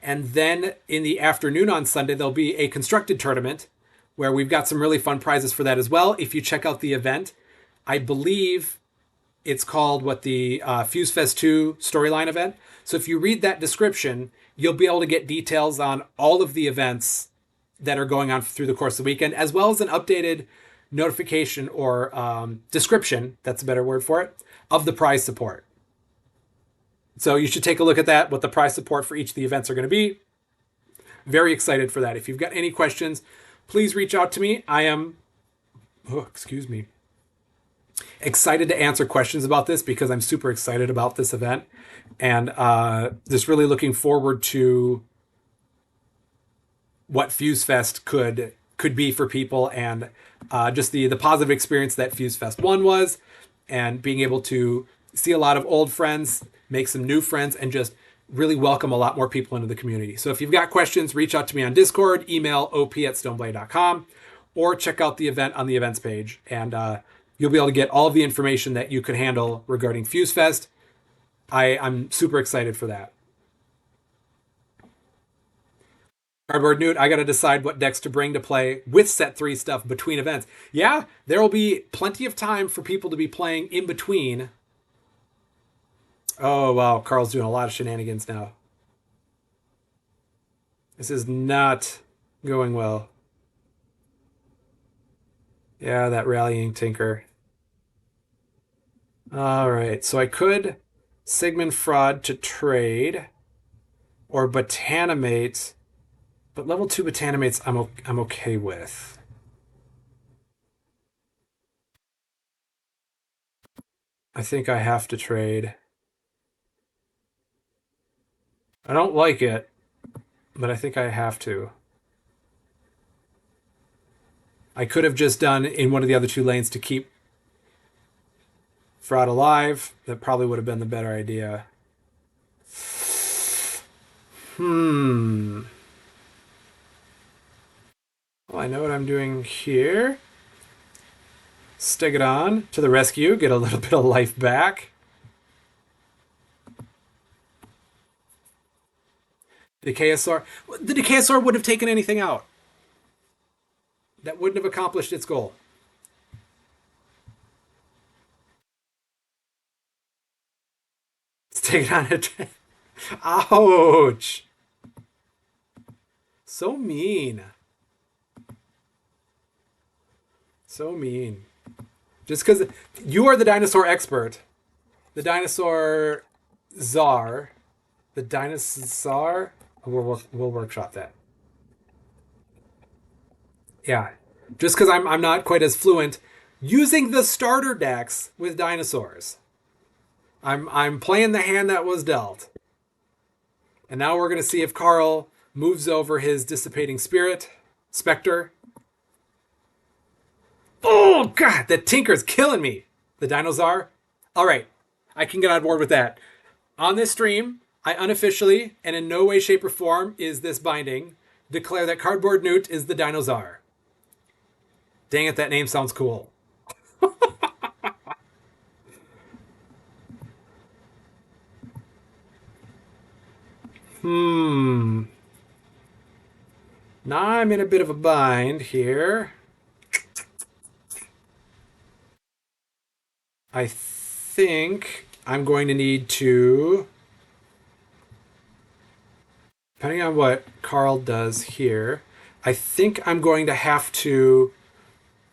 And then in the afternoon on Sunday, there'll be a constructed tournament where we've got some really fun prizes for that as well. If you check out the event, I believe it's called the Fuse Fest 2 storyline event. So if you read that description, you'll be able to get details on all of the events that are going on through the course of the weekend, as well as an updated notification or description, that's a better word for it, of the prize support. So you should take a look at that, what the prize support for each of the events are going to be. Very excited for that. If you've got any questions, please reach out to me. I am, excited to answer questions about this because I'm super excited about this event, and just really looking forward to what Fuse Fest could be for people, and just the positive experience that Fuse Fest 1 was, and being able to see a lot of old friends, make some new friends, and just really welcome a lot more people into the community. So if you've got questions, reach out to me on Discord, email op@stoneblade.com, or check out the event on the events page, and you'll be able to get all of the information that you could handle regarding Fuse Fest. I'm super excited for that. Cardboard Newt, I got to decide what decks to bring to play with set 3 stuff between events. Yeah, there will be plenty of time for people to be playing in between. Oh, wow. Carl's doing a lot of shenanigans now. This is not going well. Yeah, that rallying tinker. All right, so I could Sigmund Fraud to trade. or Botanimate, but level 2 Botanimites I'm okay with. I think I have to trade. I don't like it, but I think I have to. I could have just done in one of the other two lanes to keep Fraud alive. That probably would have been the better idea. Hmm. Well, I know what I'm doing here. Stick it on to the rescue. Get a little bit of life back. The KSR. The KSR would have taken anything out. That wouldn't have accomplished its goal. Stick it on it. Ouch. So mean. So mean. Just because you are the dinosaur expert. The dinosaur czar. The dinosaur. We'll workshop that. Yeah. Just because I'm not quite as fluent using the starter decks with dinosaurs. I'm playing the hand that was dealt. And now we're gonna see if Carl moves over his dissipating spirit, Spectre. Oh god, that Tinker's killing me. The Dinosaur. Alright, I can get on board with that. On this stream, I unofficially, and in no way, shape, or form is this binding, declare that Cardboard Newt is the Dinosaur. Dang it, that name sounds cool. Hmm. Now I'm in a bit of a bind here. I think I'm going to need to, depending on what Carl does here, I think I'm going to have to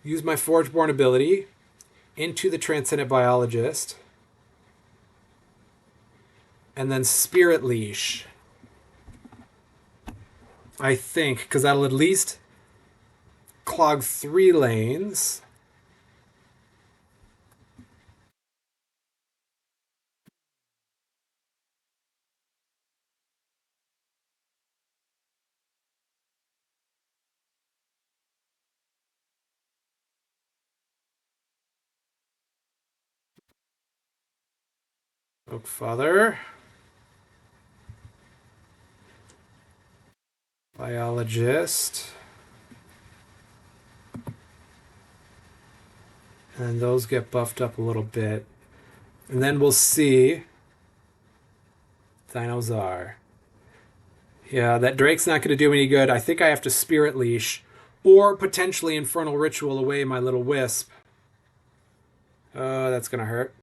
use my Forgeborn ability into the Transcendent Biologist and then Spirit Leash. I think, because that'll at least clog 3 lanes. Oakfather. Biologist. And those get buffed up a little bit. And then we'll see Dinosaur. Yeah, that Drake's not going to do any good. I think I have to Spirit Leash or potentially Infernal Ritual away my little wisp. Oh, that's going to hurt.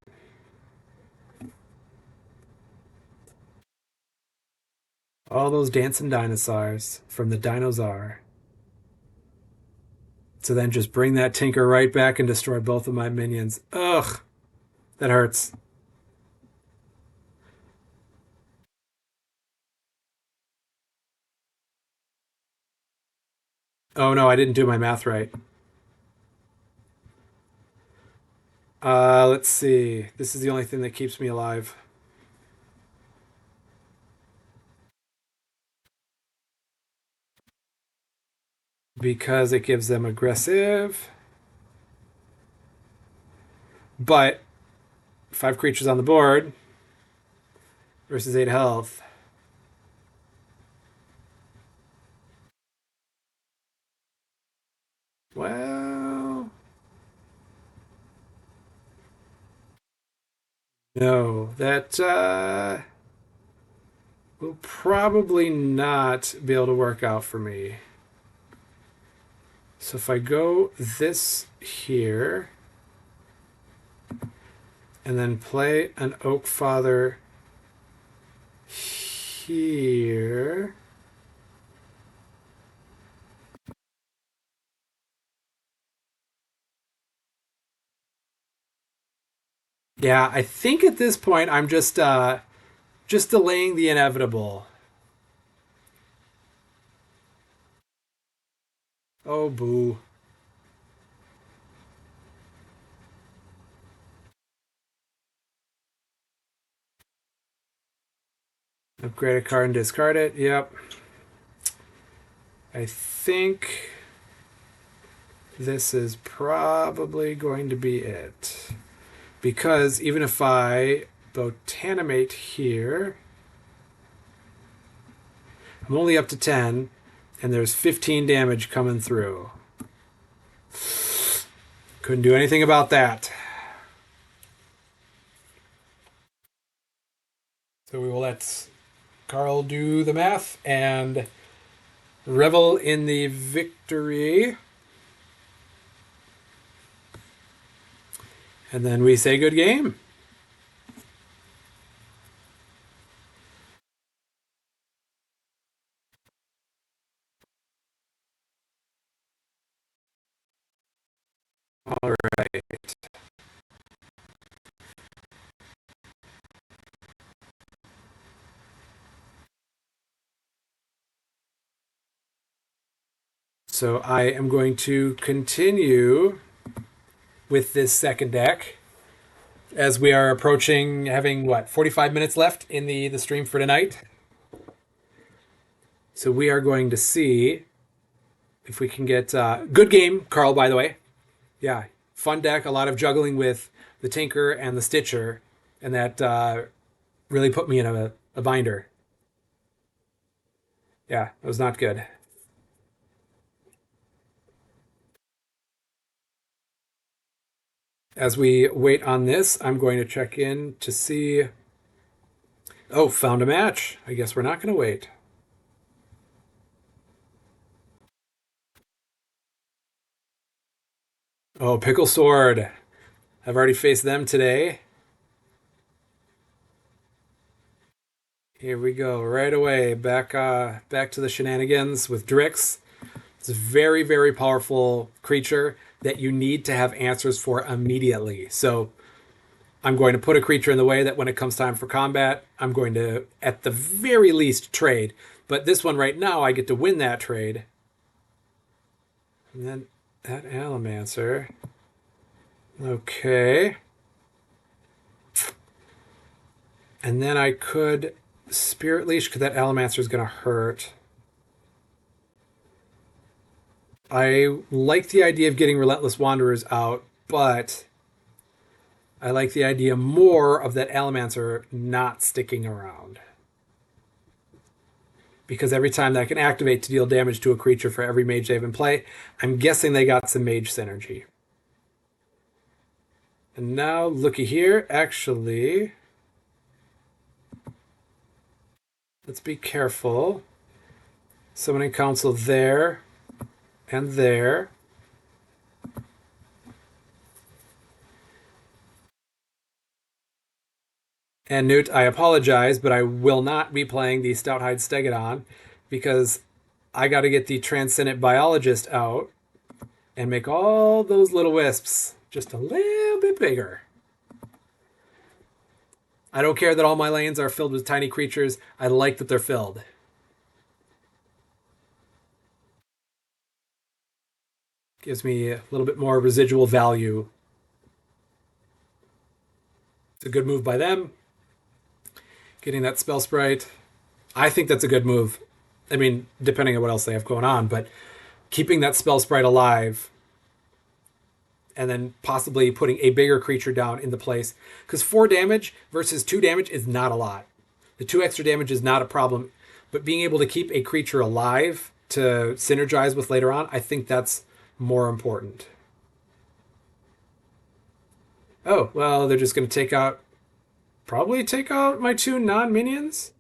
All those dancing dinosaurs from the Dinosaur. So then just bring that Tinker right back and destroy both of my minions. Ugh, that hurts. Oh no, I didn't do my math right. Let's see. This is the only thing that keeps me alive. Because it gives them aggressive. But 5 creatures on the board versus 8 health. Well, no, that will probably not be able to work out for me. So if I go this here and then play an Oakfather here. Yeah, I think at this point I'm just delaying the inevitable. Oh, boo. Upgrade a card and discard it. Yep. I think this is probably going to be it. Because even if I botanimate here, I'm only up to 10, and there's 15 damage coming through. Couldn't do anything about that. So we will let Carl do the math and revel in the victory. And then we say good game. All right. So I am going to continue with this second deck as we are approaching having, what, 45 minutes left in the stream for tonight. So we are going to see if we can get good game, Carl, by the way. Yeah, fun deck, a lot of juggling with the Tinker and the Stitcher, and that really put me in a binder. Yeah, it was not good. As we wait on this, I'm going to check in to see. Oh, found a match. I guess we're not going to wait. Oh, Pickle Sword. I've already faced them today. Here we go, right away. Back to the shenanigans with Drix. It's a very, very powerful creature that you need to have answers for immediately. So I'm going to put a creature in the way that when it comes time for combat, I'm going to, at the very least, trade. But this one right now, I get to win that trade. And then that Allomancer. Okay. And then I could Spirit Leash, because that Allomancer is going to hurt. I like the idea of getting Relentless Wanderers out, but I like the idea more of that Allomancer not sticking around. Because every time that I can activate to deal damage to a creature for every mage they have in play, I'm guessing they got some mage synergy. And now, looky here, actually, let's be careful. Summoning Council there and there. And Newt, I apologize, but I will not be playing the Stouthide Stegodon because I got to get the Transcendent Biologist out and make all those little wisps just a little bit bigger. I don't care that all my lanes are filled with tiny creatures. I like that they're filled. Gives me a little bit more residual value. It's a good move by them. Getting that Spell Sprite. I think that's a good move. I mean, depending on what else they have going on, but keeping that Spell Sprite alive and then possibly putting a bigger creature down in the place. Because 4 damage versus 2 damage is not a lot. The 2 extra damage is not a problem, but being able to keep a creature alive to synergize with later on, I think that's more important. Oh, well, they're just going to probably take out my 2 non-minions?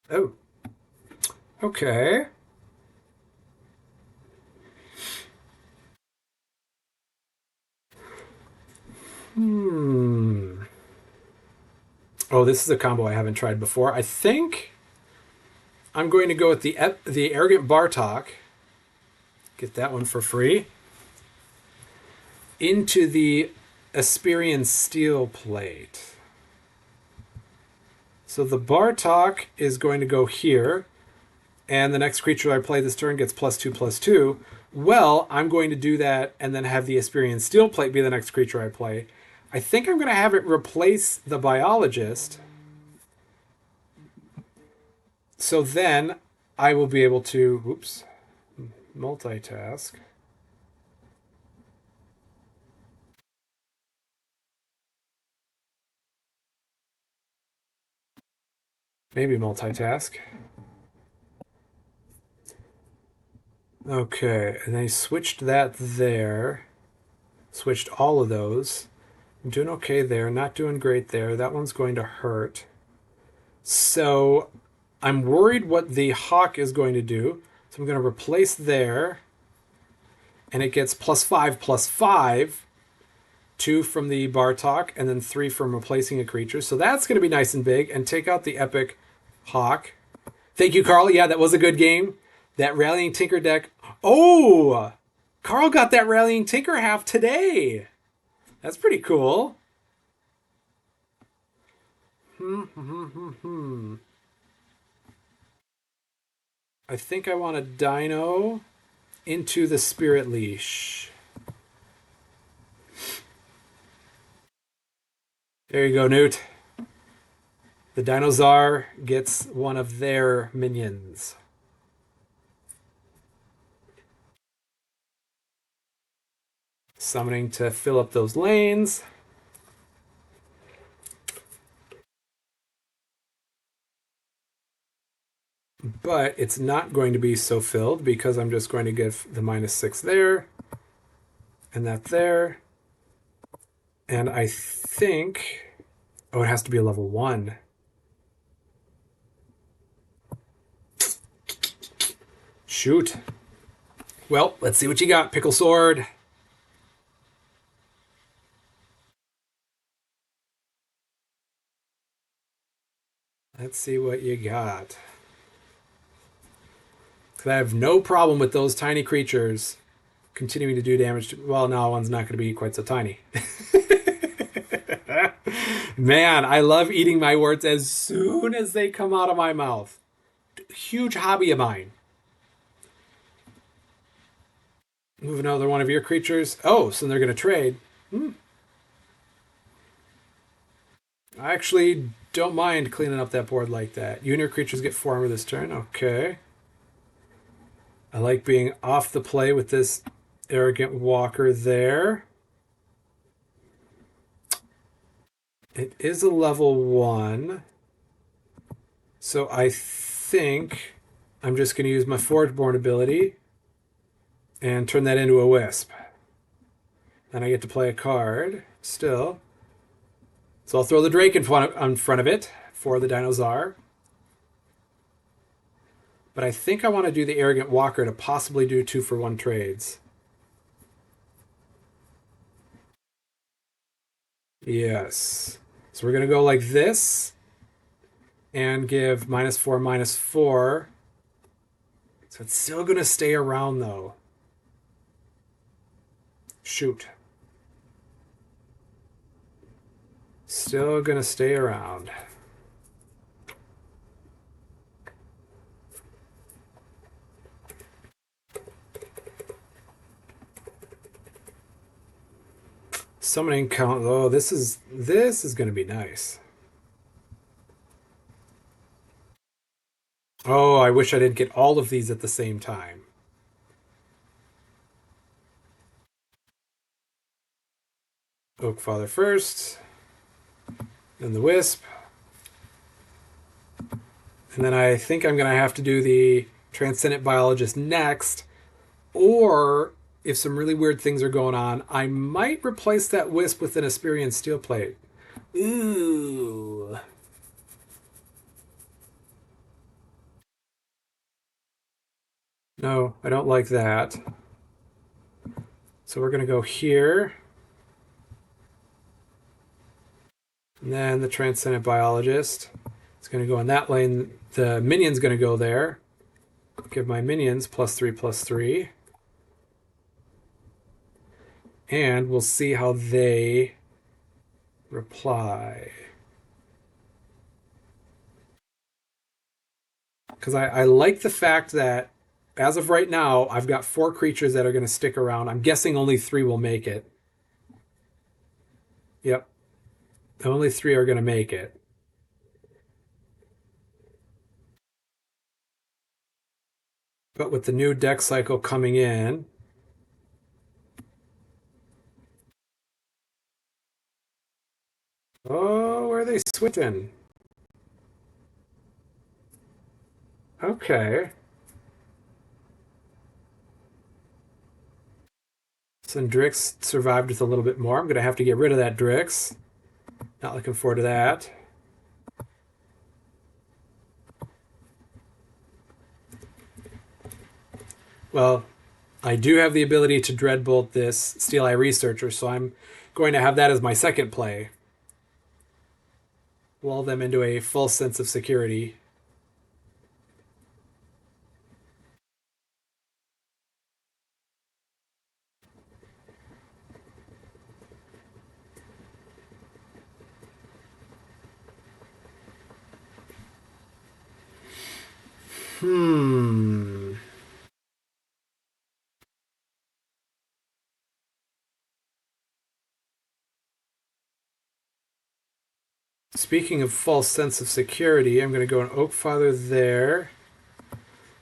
Oh. Okay. Oh, this is a combo I haven't tried before. I think I'm going to go with the Arrogant Bartok. Get that one for free. Into the Asperian Steel Plate. So the Bartok is going to go here. and the next creature I play this turn gets +2/+2. Well, I'm going to do that and then have the Asperian Steel Plate be the next creature I play. I think I'm going to have it replace the Biologist. So then I will be able to, oops, multitask. Maybe multitask. Okay, and I switched that there. Switched all of those. I'm doing okay there, not doing great there. That one's going to hurt. So I'm worried what the Hawk is going to do. So I'm going to replace there. And it gets +5/+5. 2 from the Bartok, and then 3 from replacing a creature. So that's going to be nice and big. And take out the Epic Hawk. Thank you, Carl. Yeah, that was a good game. That Rallying Tinker deck. Oh! Carl got that Rallying Tinker half today. That's pretty cool. I think I want a Dino into the Spirit Leash. There you go, Newt. The Dinosaur gets one of their minions. Summoning to fill up those lanes. But it's not going to be so filled because I'm just going to give the -6 there and that there. And I think, oh, it has to be a level 1. Shoot. Well, let's see what you got, Pickle Sword. Let's see what you got. Because I have no problem with those tiny creatures continuing to do damage to... Well, no, one's not going to be quite so tiny. Man, I love eating my words as soon as they come out of my mouth. Huge hobby of mine. Move another one of your creatures. Oh, so they're going to trade. I actually don't mind cleaning up that board like that. You and your creatures get 4 armor this turn. Okay. I like being off the play with this Arrogant Walker there. It is a level 1. So I think I'm just going to use my Forgeborn ability and turn that into a Wisp. Then I get to play a card still. So I'll throw the Drake in front of it for the Dinosaur. But I think I want to do the Arrogant Walker to possibly do 2-for-1 trades. Yes. So we're going to go like this and give -4, -4. So it's still going to stay around, though. Shoot. Still going to stay around. Summoning count. Oh, this is going to be nice. Oh, I wish I didn't get all of these at the same time. Oakfather first, then the Wisp. And then I think I'm going to have to do the Transcendent Biologist next. Or, if some really weird things are going on, I might replace that Wisp with an Asperian Steel Plate. Ooh. No, I don't like that. So we're going to go here. And then the Transcendent Biologist. It's going to go in that lane. The minion's going to go there. Give my minions +3/+3. And we'll see how they reply. Because I like the fact that as of right now, I've got 4 creatures that are going to stick around. I'm guessing only 3 will make it. Yep. Only 3 are going to make it. But with the new deck cycle coming in, oh, where are they switching? Okay. Drix survived with a little bit more. I'm going to have to get rid of that Drix. Not looking forward to that. Well, I do have the ability to Dreadbolt this Steel Eye Researcher, so I'm going to have that as my second play. Lull them into a full sense of security. Hmm. Speaking of false sense of security, I'm going to go an Oak Father there,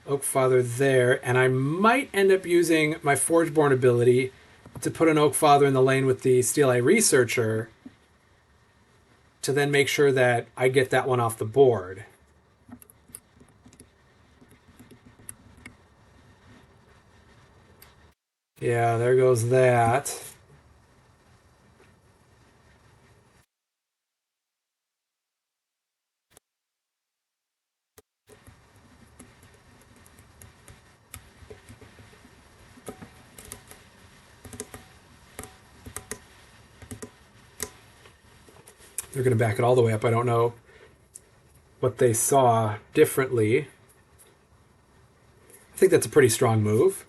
Oak Father there, and I might end up using my Forgeborn ability to put an Oak Father in the lane with the Steel Eye Researcher to then make sure that I get that one off the board. Yeah, there goes that. They're going to back it all the way up. I don't know what they saw differently. I think that's a pretty strong move.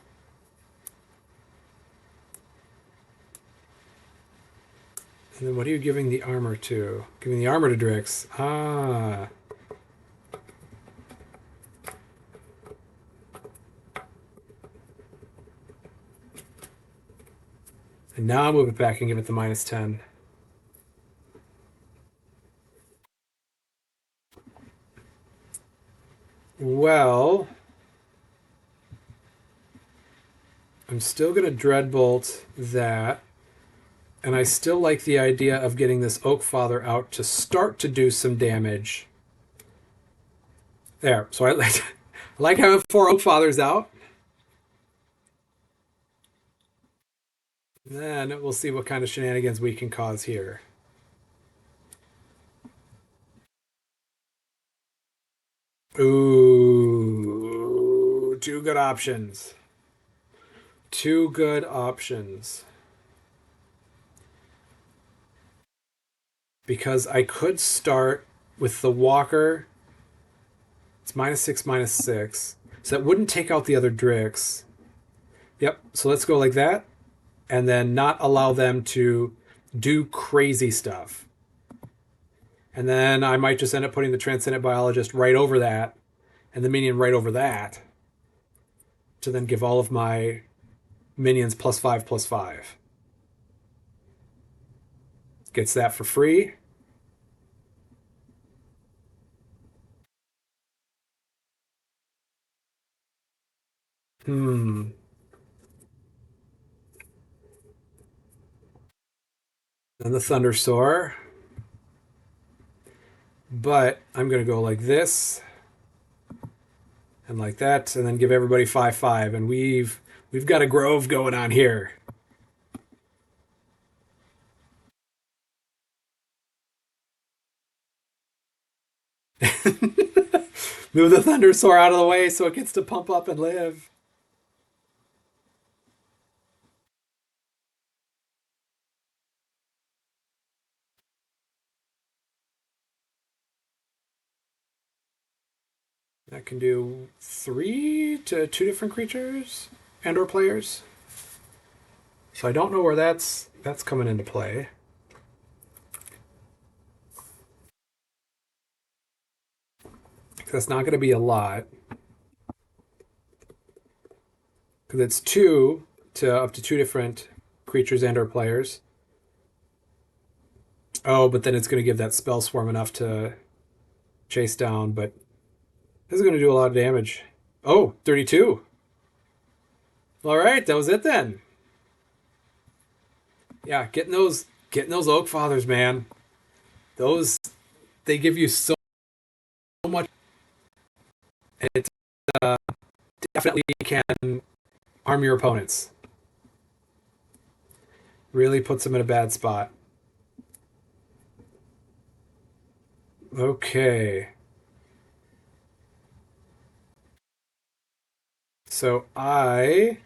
And then what are you giving the armor to? Giving the armor to Drix. Ah. And now I'll move it back and give it the -10. Well, I'm still going to Dreadbolt that. And I still like the idea of getting this Oak Father out to start to do some damage. There. So I like, I like having 4 Oak Fathers out. Then we'll see what kind of shenanigans we can cause here. Ooh, 2 good options. 2 good options. Because I could start with the Walker. It's -6, -6. So that wouldn't take out the other Drix. Yep. So let's go like that. And then not allow them to do crazy stuff. And then I might just end up putting the Transcendent Biologist right over that. And the minion right over that. To then give all of my minions +5/+5. Gets that for free. Hmm. And the Thunder Soar. But I'm going to go like this. And like that. And then give everybody 5/5. And we've got a grove going on here. Move the Thunder Soar out of the way so it gets to pump up and live. That can do 3 to 2 different creatures and or players. So I don't know where that's coming into play. That's not going to be a lot. because it's two to up to two different creatures and or players. Oh, but then it's going to give that spell swarm enough to chase down, but this is going to do a lot of damage. Oh, 32. All right, that was it then. Yeah, getting those Oak Fathers, man. Those they give you so much. It definitely can harm your opponents. Really puts them in a bad spot. Okay. So I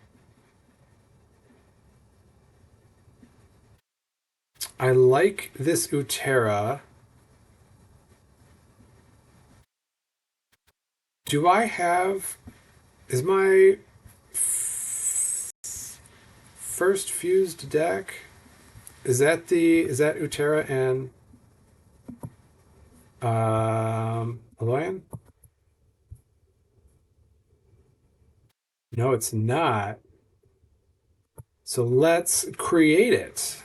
like this Utera. Do I have is my first fused deck? Is that Utera and Aloyan? No, it's not. So let's create it.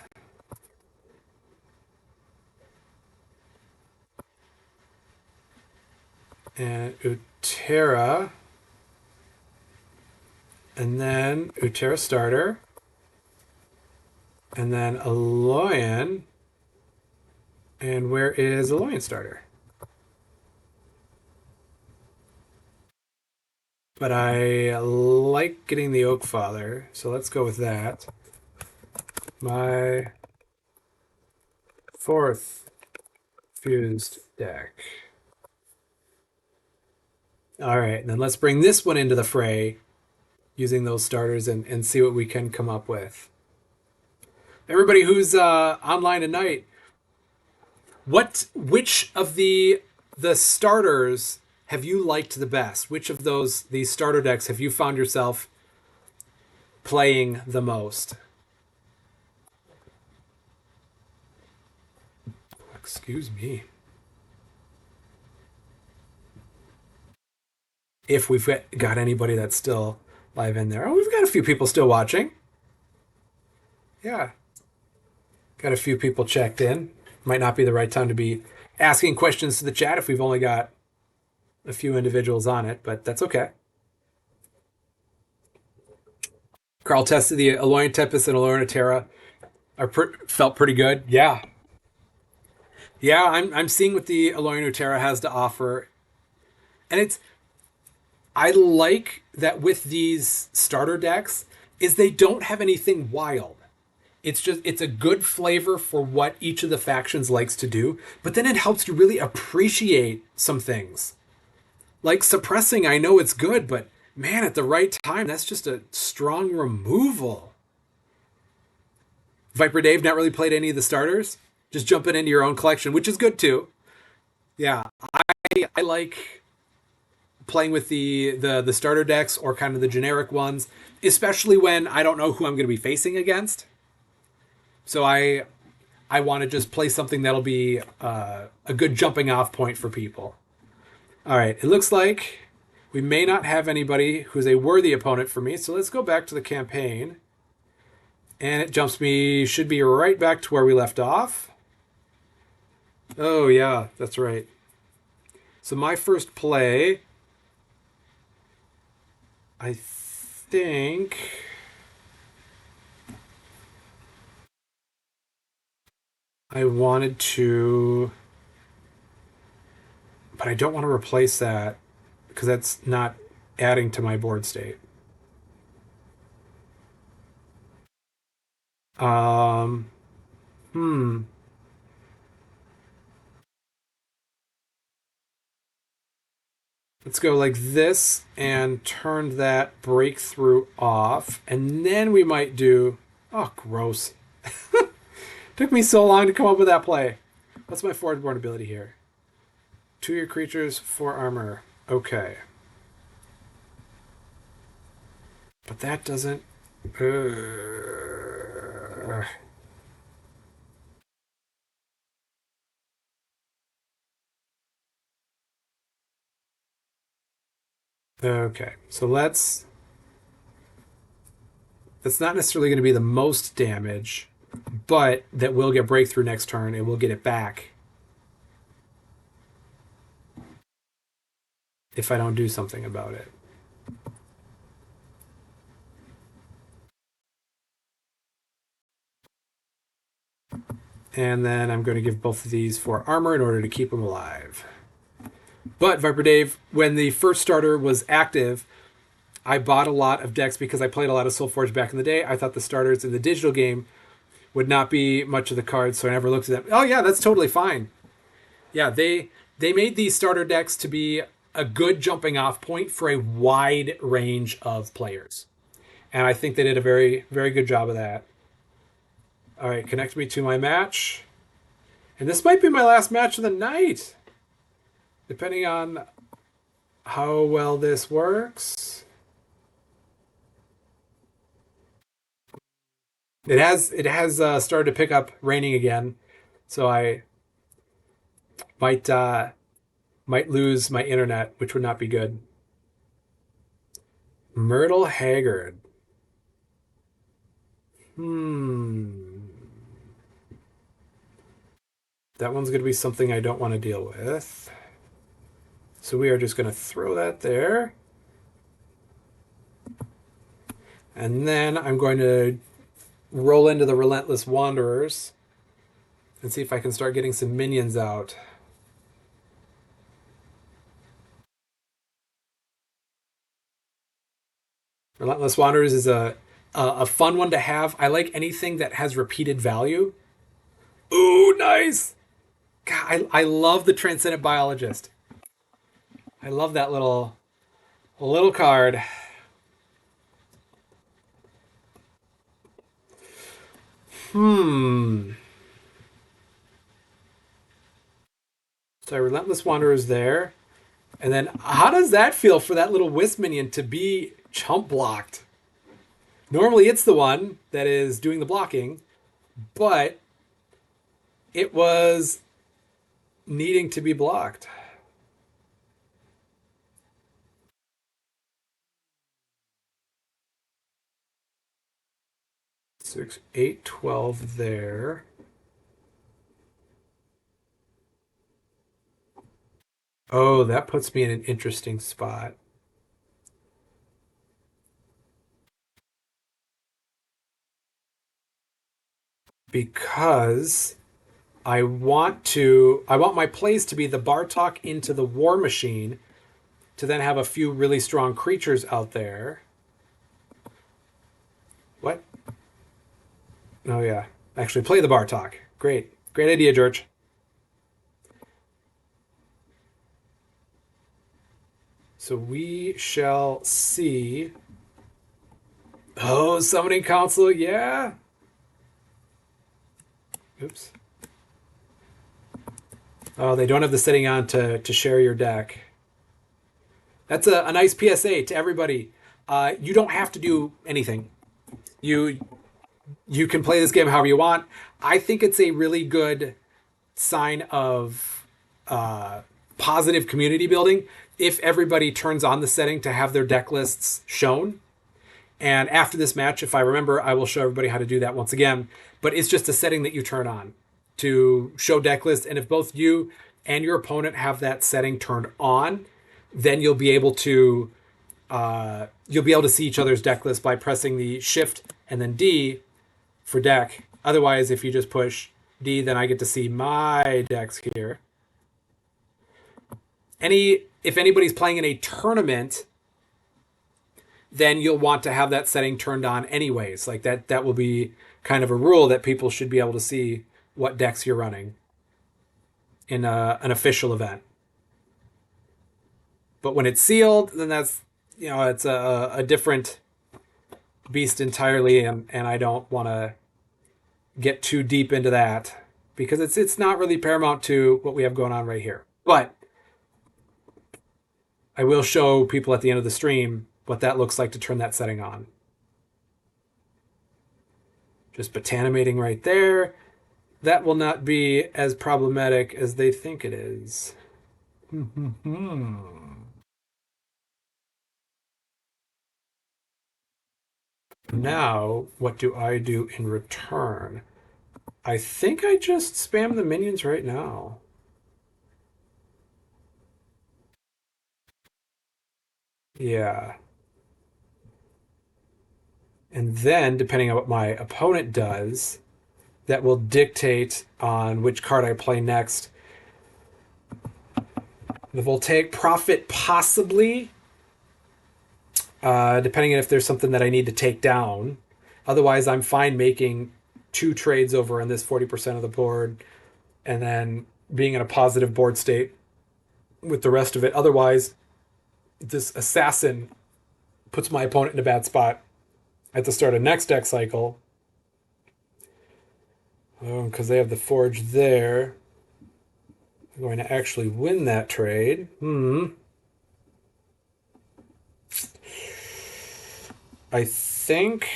And Utera, and then Utera starter, and then Aloyan. And where is Aloyan starter? But I like getting the Oak Father, so let's go with that. My fourth fused deck. All right, and then let's bring this one into the fray using those starters and see what we can come up with. Everybody who's online tonight, which of the starters have you liked the best? Which of these starter decks have you found yourself playing the most? Excuse me. If we've got anybody that's still live in there. Oh, we've got a few people still watching. Yeah. Got a few people checked in. Might not be the right time to be asking questions to the chat if we've only got a few individuals on it, but that's okay. Carl tested the Alolan Tempest and Alolan Terra. Felt pretty good. Yeah. Yeah, I'm seeing what the Alolan Terra has to offer. And I like that with these starter decks is they don't have anything wild. It's a good flavor for what each of the factions likes to do, but then it helps you really appreciate some things. Like suppressing, I know it's good, but man, at the right time, that's just a strong removal. Viper Dave not really played any of the starters, just jumping into your own collection, which is good too. Yeah, I like playing with the starter decks or kind of the generic ones, especially when I don't know who I'm going to be facing against. So I want to just play something that'll be a good jumping off point for people. All right, it looks like we may not have anybody who's a worthy opponent for me, so let's go back to the campaign. And it should be right back to where we left off. Oh, yeah, that's right. So my first play, I think I wanted to, but I don't want to replace that because that's not adding to my board state. Um, hmm. Let's go like this and turn that breakthrough off. And then we might do... Oh, gross. Took me so long to come up with that play. What's my forward born ability here? 2 your creatures, 4 armor. Okay. But that doesn't... Okay, so let's That's not necessarily going to be the most damage, but that will get breakthrough next turn and we'll get it back if I don't do something about it. And then I'm going to give both of these 4 armor in order to keep them alive. But Viper Dave, when the first starter was active, I bought a lot of decks because I played a lot of SolForge back in the day. I thought the starters in the digital game would not be much of the cards, so I never looked at them. Oh yeah, that's totally fine. Yeah, they made these starter decks to be a good jumping off point for a wide range of players. And I think they did a very, very good job of that. All right, connect me to my match. And this might be my last match of the night, depending on how well this works. It has started to pick up raining again, so I might lose my internet, which would not be good. Myrtle Haggard. That one's going to be something I don't want to deal with. So we are just going to throw that there. And then I'm going to roll into the Relentless Wanderers and see if I can start getting some minions out. Relentless Wanderers is a fun one to have. I like anything that has repeated value. Ooh, nice! God, I love the Transcendent Biologist. I love that little card. So Relentless Wanderer is there. And then how does that feel for that little Wisp minion to be chump blocked? Normally it's the one that is doing the blocking, but it was needing to be blocked. 6, 8, 12 there. Oh, that puts me in an interesting spot. Because I want my plays to be the Bartok into the War Machine to then have a few really strong creatures out there. What? Oh yeah. Actually play the Bartok. Great. Great idea, Jurch. So we shall see. Oh, Summoning Council, yeah. Oops. Oh, they don't have the setting on to share your deck. That's a nice PSA to everybody. You don't have to do anything. You you can play this game however you want. I think it's a really good sign of positive community building if everybody turns on the setting to have their deck lists shown. And after this match, if I remember, I will show everybody how to do that once again. But it's just a setting that you turn on to show deck list. And if both you and your opponent have that setting turned on, then you'll be able to see each other's deck list by pressing the Shift and then D for deck. Otherwise, if you just push D, then I get to see my decks here. If anybody's playing in a tournament, then you'll want to have that setting turned on anyways. Like that will be kind of a rule that people should be able to see what decks you're running in an official event. But when it's sealed, then that's it's a different beast entirely, and I don't want to get too deep into that because it's not really paramount to what we have going on right here. But I will show people at the end of the stream what that looks like to turn that setting on. Just botanimating right there. That will not be as problematic as they think it is. Now, what do I do in return? I think I just spam the minions right now. Yeah. And then, depending on what my opponent does, that will dictate on which card I play next. The Voltaic Prophet, possibly, depending on if there's something that I need to take down. Otherwise, I'm fine making two trades over on this 40% of the board and then being in a positive board state with the rest of it. Otherwise, this Assassin puts my opponent in a bad spot at the start of next deck cycle. Because they have the Forge there. I'm going to actually win that trade. I think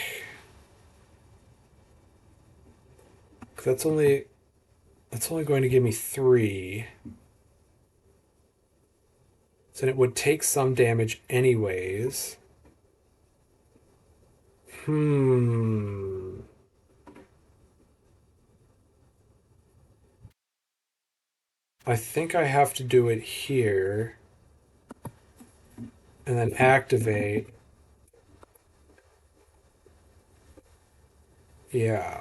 that's only going to give me 3. So it would take some damage anyways. I think I have to do it here and then activate. Yeah.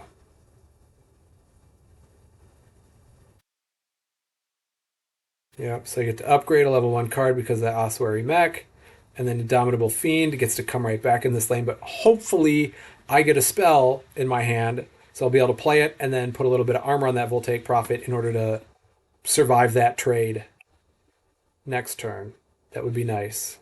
Yep, so I get to upgrade a level 1 card because of that Ossuary Mech, and then Indomitable Fiend gets to come right back in this lane, but hopefully I get a spell in my hand, so I'll be able to play it and then put a little bit of armor on that Voltaic Prophet in order to survive that trade next turn. That would be nice.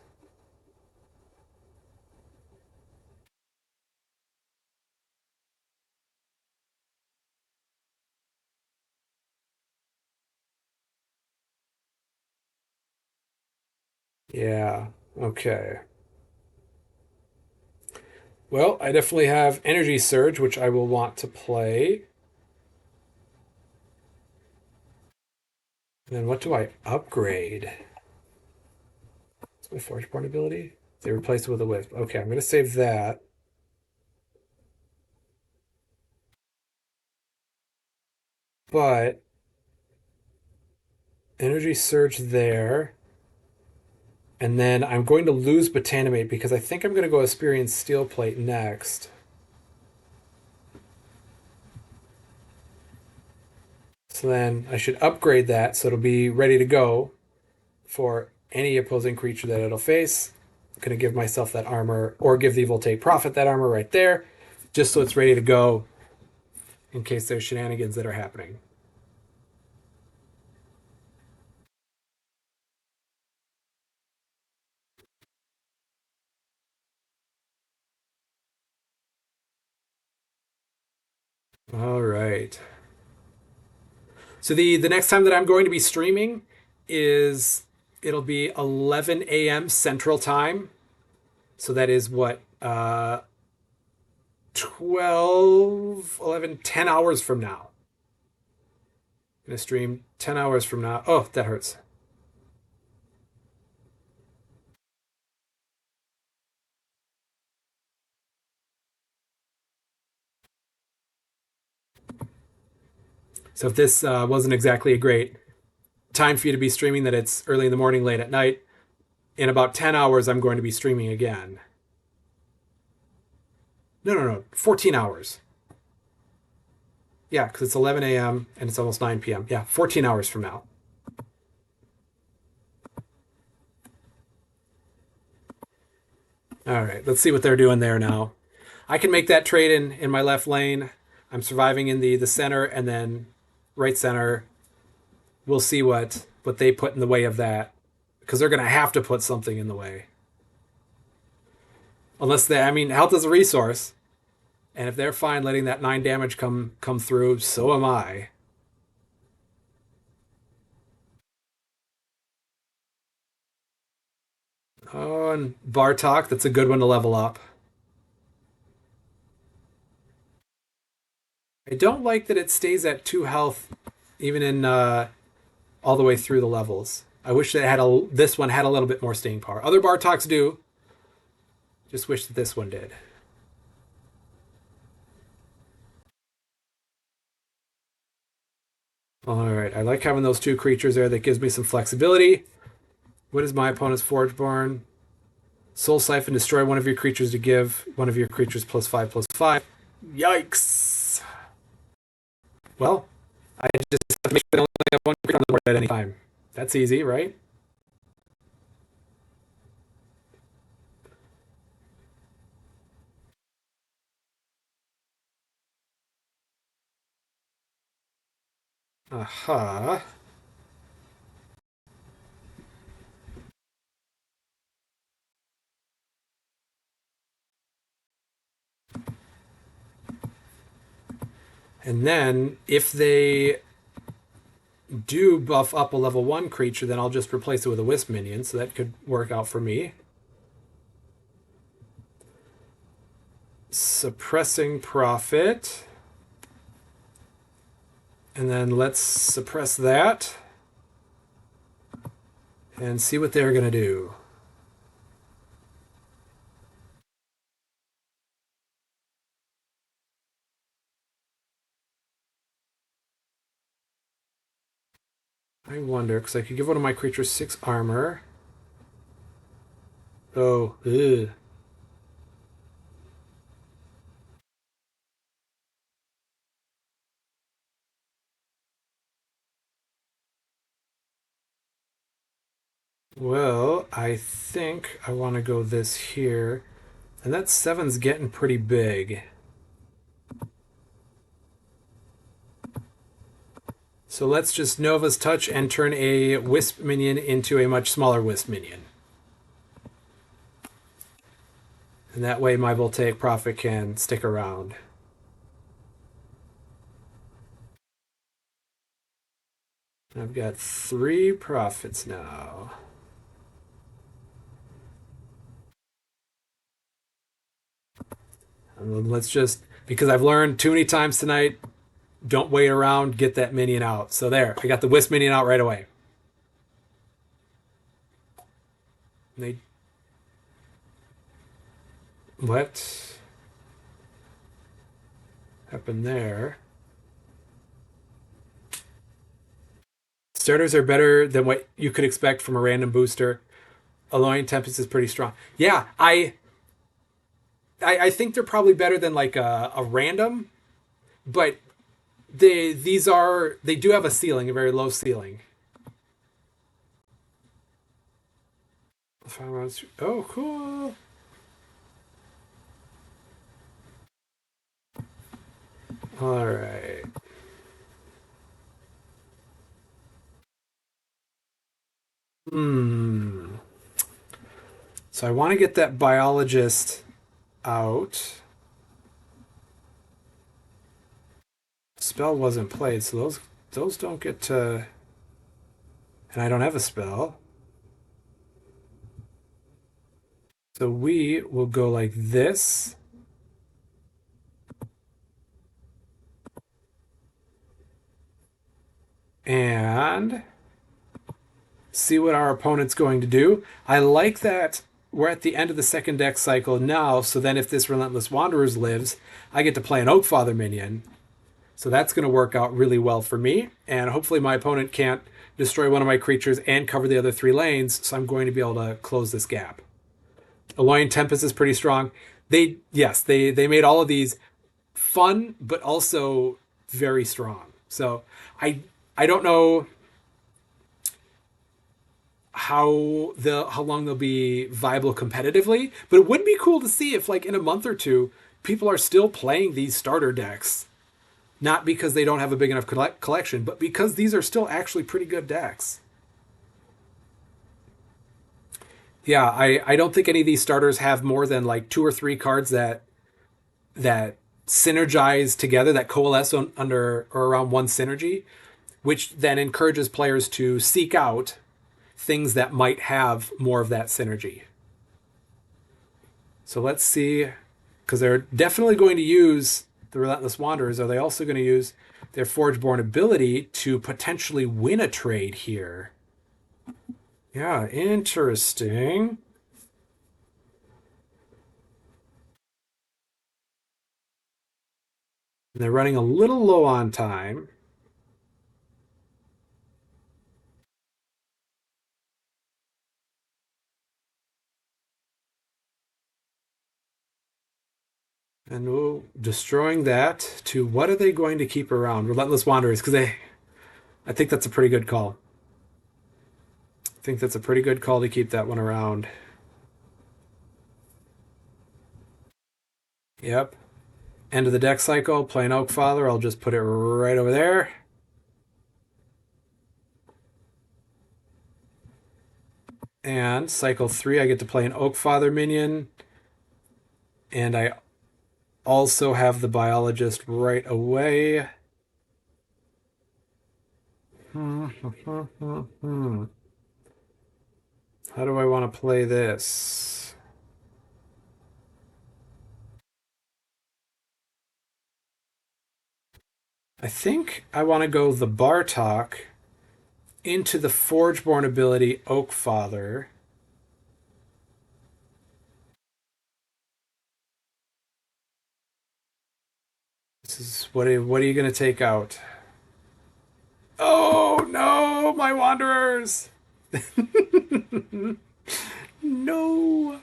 Yeah, okay. Well, I definitely have Energy Surge, which I will want to play. And then what do I upgrade? What's my Forgeborn ability? They replaced it with a Wisp. Okay, I'm going to save that. But Energy Surge there. And then I'm going to lose Botanimate because I think I'm going to go Asperian Steel Plate next. So then I should upgrade that so it'll be ready to go for any opposing creature that it'll face. I'm going to give myself that armor or give the Voltaic Prophet that armor right there just so it's ready to go in case there's shenanigans that are happening. All right. So the next time that I'm going to be streaming is it'll be 11 a.m. Central Time. So that is what 12, 11, 10 hours from now. I'm going to stream 10 hours from now. Oh, that hurts. So if this wasn't exactly a great time for you to be streaming, that it's early in the morning, late at night, in about 10 hours, I'm going to be streaming again. No, 14 hours. Yeah, because it's 11 a.m. and it's almost 9 p.m. Yeah, 14 hours from now. All right, let's see what they're doing there now. I can make that trade in my left lane. I'm surviving in the center and then right center. We'll see what they put in the way of that because they're going to have to put something in the way. Unless they, I mean, health is a resource, and if they're fine letting that 9 damage come through, so am I. Oh, and Bartok, that's a good one to level up. I don't like that it stays at 2 health even in all the way through the levels. I wish that this one had a little bit more staying power. Other Bartoks do. Just wish that this one did. All right, I like having those two creatures there. That gives me some flexibility. What is my opponent's Forgeborn? Soul Siphon, destroy one of your creatures to give one of your creatures +5/+5. Yikes. Well, I just have to make sure I only have one creature on the board at any time. That's easy, right? Aha. And then if they do buff up a level 1 creature, then I'll just replace it with a Wisp minion, so that could work out for me. Suppressing Prophet. And then let's suppress that and see what they're going to do. I wonder, because I could give one of my creatures 6 armor. Oh, ugh. Well, I think I want to go this here. And that 7's getting pretty big. So let's just Nova's Touch and turn a Wisp minion into a much smaller Wisp minion. And that way my Voltaic Prophet can stick around. I've got 3 Prophets now. And let's just, because I've learned too many times tonight, don't wait around, get that minion out. So there, I got the Wisp minion out right away. They, what happened there? Starters are better than what you could expect from a random booster. Alloying Tempest is pretty strong. Yeah, I think they're probably better than like a random, but they do have a ceiling, a very low ceiling. Oh, cool. All right. Hmm. So I want to get that biologist out. Spell wasn't played, so those don't get to. And I don't have a spell. So we will go like this. And see what our opponent's going to do. I like that we're at the end of the second deck cycle now, so then if this Relentless Wanderers lives, I get to play an Oakfather minion. So that's going to work out really well for me, and hopefully my opponent can't destroy one of my creatures and cover the other 3 lanes, so I'm going to be able to close this gap. Alloying Tempest is pretty strong. They made all of these fun, but also very strong. So I don't know how long they'll be viable competitively, but it would be cool to see if like in a month or two people are still playing these starter decks, not because they don't have a big enough collection, but because these are still actually pretty good decks. Yeah, I don't think any of these starters have more than like 2 or 3 cards that synergize together, that coalesce under or around one synergy, which then encourages players to seek out things that might have more of that synergy. So let's see, because they're definitely going to use the Relentless Wanderers. Are they also going to use their Forgeborn ability to potentially win a trade here? Yeah, interesting. They're running a little low on time. And we'll destroying that to what are they going to keep around? Relentless Wanderers, because I think that's a pretty good call. I think that's a pretty good call to keep that one around. Yep. End of the deck cycle, playing Oak Father. I'll just put it right over there. And cycle 3, I get to play an Oak Father minion. And I also have the Biologist right away. How do I want to play this? I think I want to go the Bartok into the Forgeborn ability Oak Father. This is what are you going to take out? Oh no, my Wanderers! No.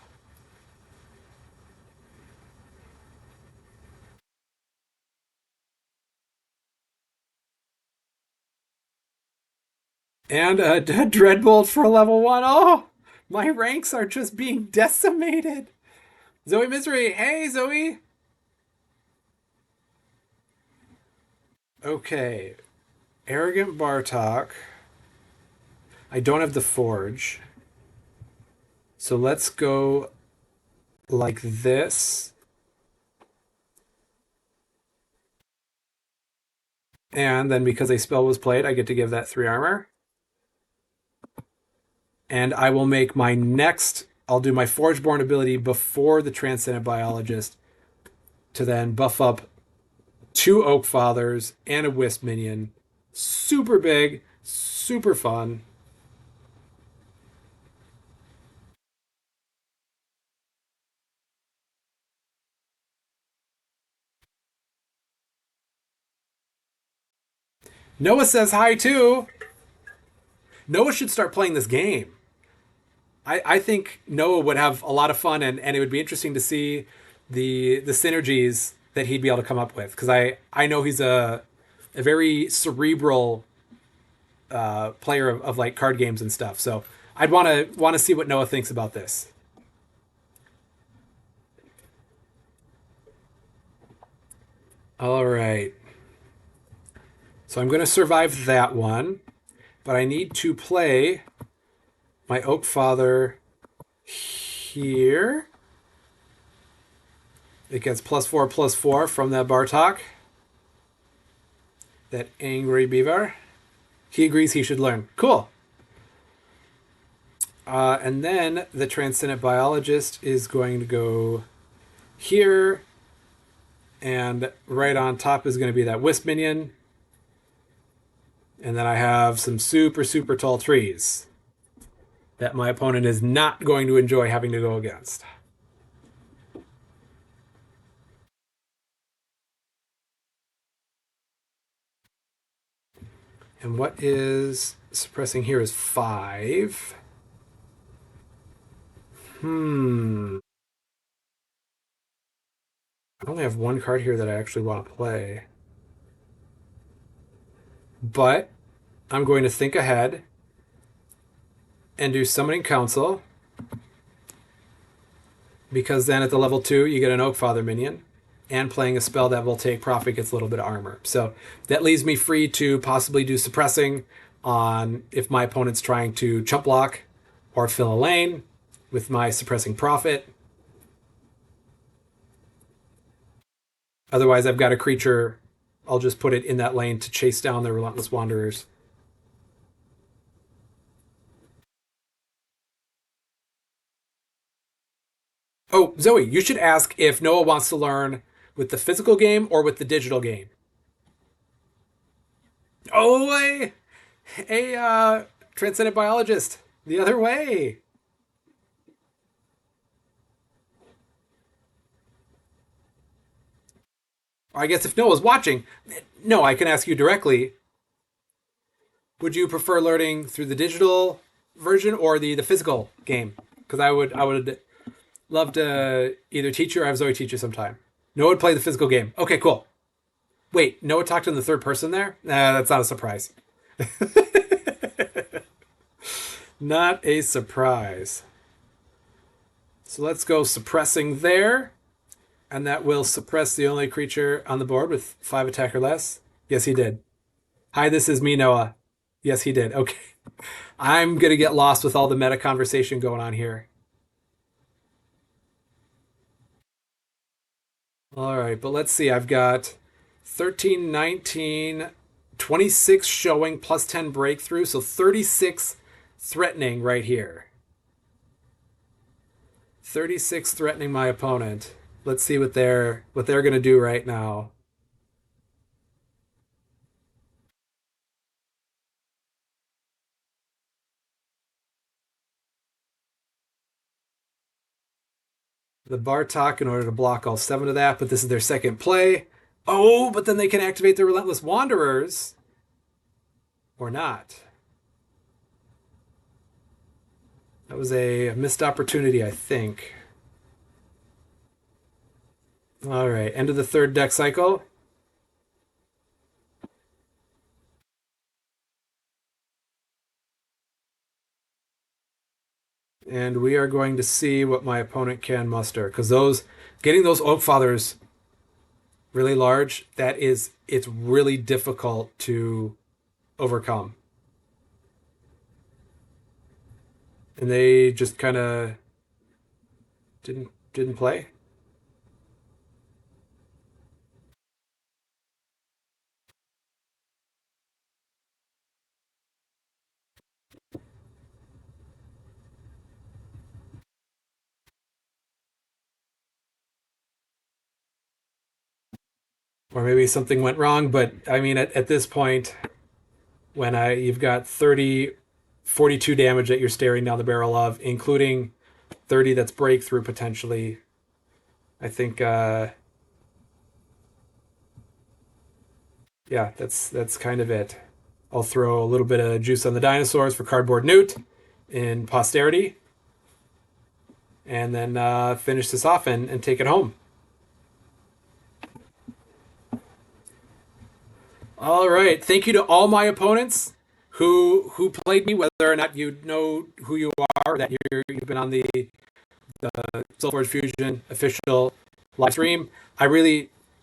And a Dreadbolt for level 1. Oh, my ranks are just being decimated. Zoe Misery. Hey, Zoe. Okay. Arrogant Bartok. I don't have the Forge. So let's go like this. And then because a spell was played, I get to give that 3 armor. And I will make my next, I'll do my Forgeborn ability before the Transcendent Biologist to then buff up 2 Oak Fathers and a Wisp minion. Super big, super fun. Noah says hi too. Noah should start playing this game. I think Noah would have a lot of fun, and it would be interesting to see the synergies that he'd be able to come up with, because I know he's a very cerebral player of like card games and stuff. So I'd want to see what Noah thinks about this. All right. So I'm going to survive that one, but I need to play my Oak Father here. It gets +4/+4 from that Bartok. That angry beaver. He agrees he should learn. Cool. And then the Transcendent Biologist is going to go here. And right on top is going to be that Wisp minion. And then I have some super, super tall trees that my opponent is not going to enjoy having to go against. And what is suppressing here is 5. I only have 1 card here that I actually want to play. But I'm going to think ahead and do Summoning Council, because then at the level 2 you get an Oak Father minion, and playing a spell that will take profit gets a little bit of armor. So that leaves me free to possibly do suppressing on if my opponent's trying to chump block or fill a lane with my suppressing profit. Otherwise, I've got a creature. I'll just put it in that lane to chase down the Relentless Wanderers. Oh, Zoe, you should ask if Noah wants to learn with the physical game or with the digital game. Oh, a Transcendent Biologist. The other way. Or I guess if Noah's watching, no, I can ask you directly. Would you prefer learning through the digital version or the physical game? Because I would love to either teach you or have Zoe teach you sometime. Noah would play the physical game. Okay, cool. Wait, Noah talked in the third person there? Nah, that's not a surprise. Not a surprise. So let's go suppressing there. And that will suppress the only creature on the board with 5 attack or less. Yes, he did. Hi, this is me, Noah. Yes, he did. Okay. I'm going to get lost with all the meta conversation going on here. All right, but let's see. I've got 13, 19, 26 showing plus 10 breakthrough. So 36 threatening right here. 36 threatening my opponent. Let's see what they're going to do right now. The Bartok in order to block all 7 of that, but this is their second play. Oh, but then they can activate the Relentless Wanderers. Or not. That was a missed opportunity, I think. All right, end of the third deck cycle. And we are going to see what my opponent can muster. Because getting those Oak Fathers really large, it's really difficult to overcome. And they just kind of didn't play. Or maybe something went wrong, but I mean at this point when you've got 30 42 damage that you're staring down the barrel of, including 30 that's breakthrough potentially. I think yeah, that's kind of it. I'll throw a little bit of juice on the dinosaurs for Cardboard Newt in posterity, and then finish this off and take it home. All right. Thank you to all my opponents who played me, whether or not you know who you are, that you've been on the SolForge Fusion official live stream. I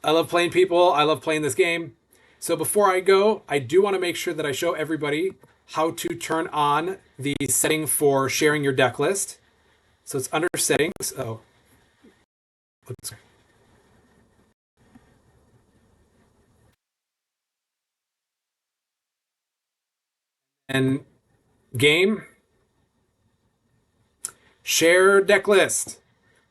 love playing people. I love playing this game. So before I go, I do want to make sure that I show everybody how to turn on the setting for sharing your deck list. So it's under settings. Oh, oops. And game, share deck list.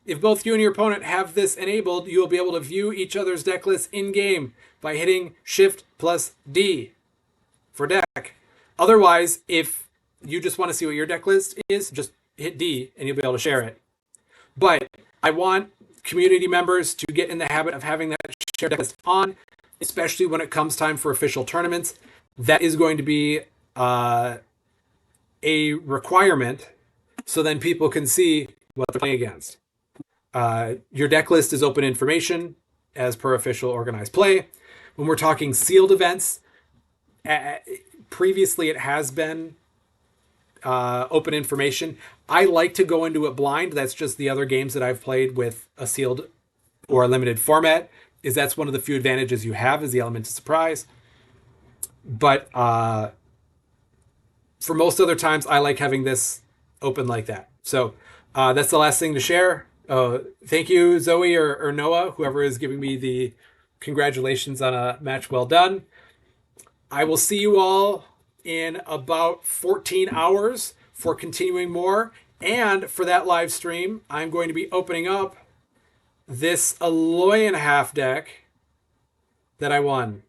If both you and your opponent have this enabled, you will be able to view each other's deck lists in-game by hitting Shift plus D for deck. Otherwise, if you just want to see what your deck list is, just hit D and you'll be able to share it. But I want community members to get in the habit of having that shared deck list on, especially when it comes time for official tournaments. That is going to be a requirement so then people can see what they're playing against. Your deck list is open information as per official organized play. When we're talking sealed events, previously it has been open information. I like to go into it blind. That's just the other games that I've played with a sealed or a limited format. That's one of the few advantages you have, is the element of surprise. But for most other times, I like having this open like that. So that's the last thing to share. Thank you, Zoe or Noah, whoever is giving me the congratulations on a match well done. I will see you all in about 14 hours for continuing more. And for that live stream, I'm going to be opening up this Alloy and a half deck that I won.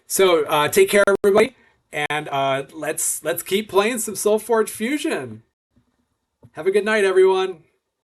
So take care, everybody, and let's keep playing some SolForge Fusion. Have a good night, everyone.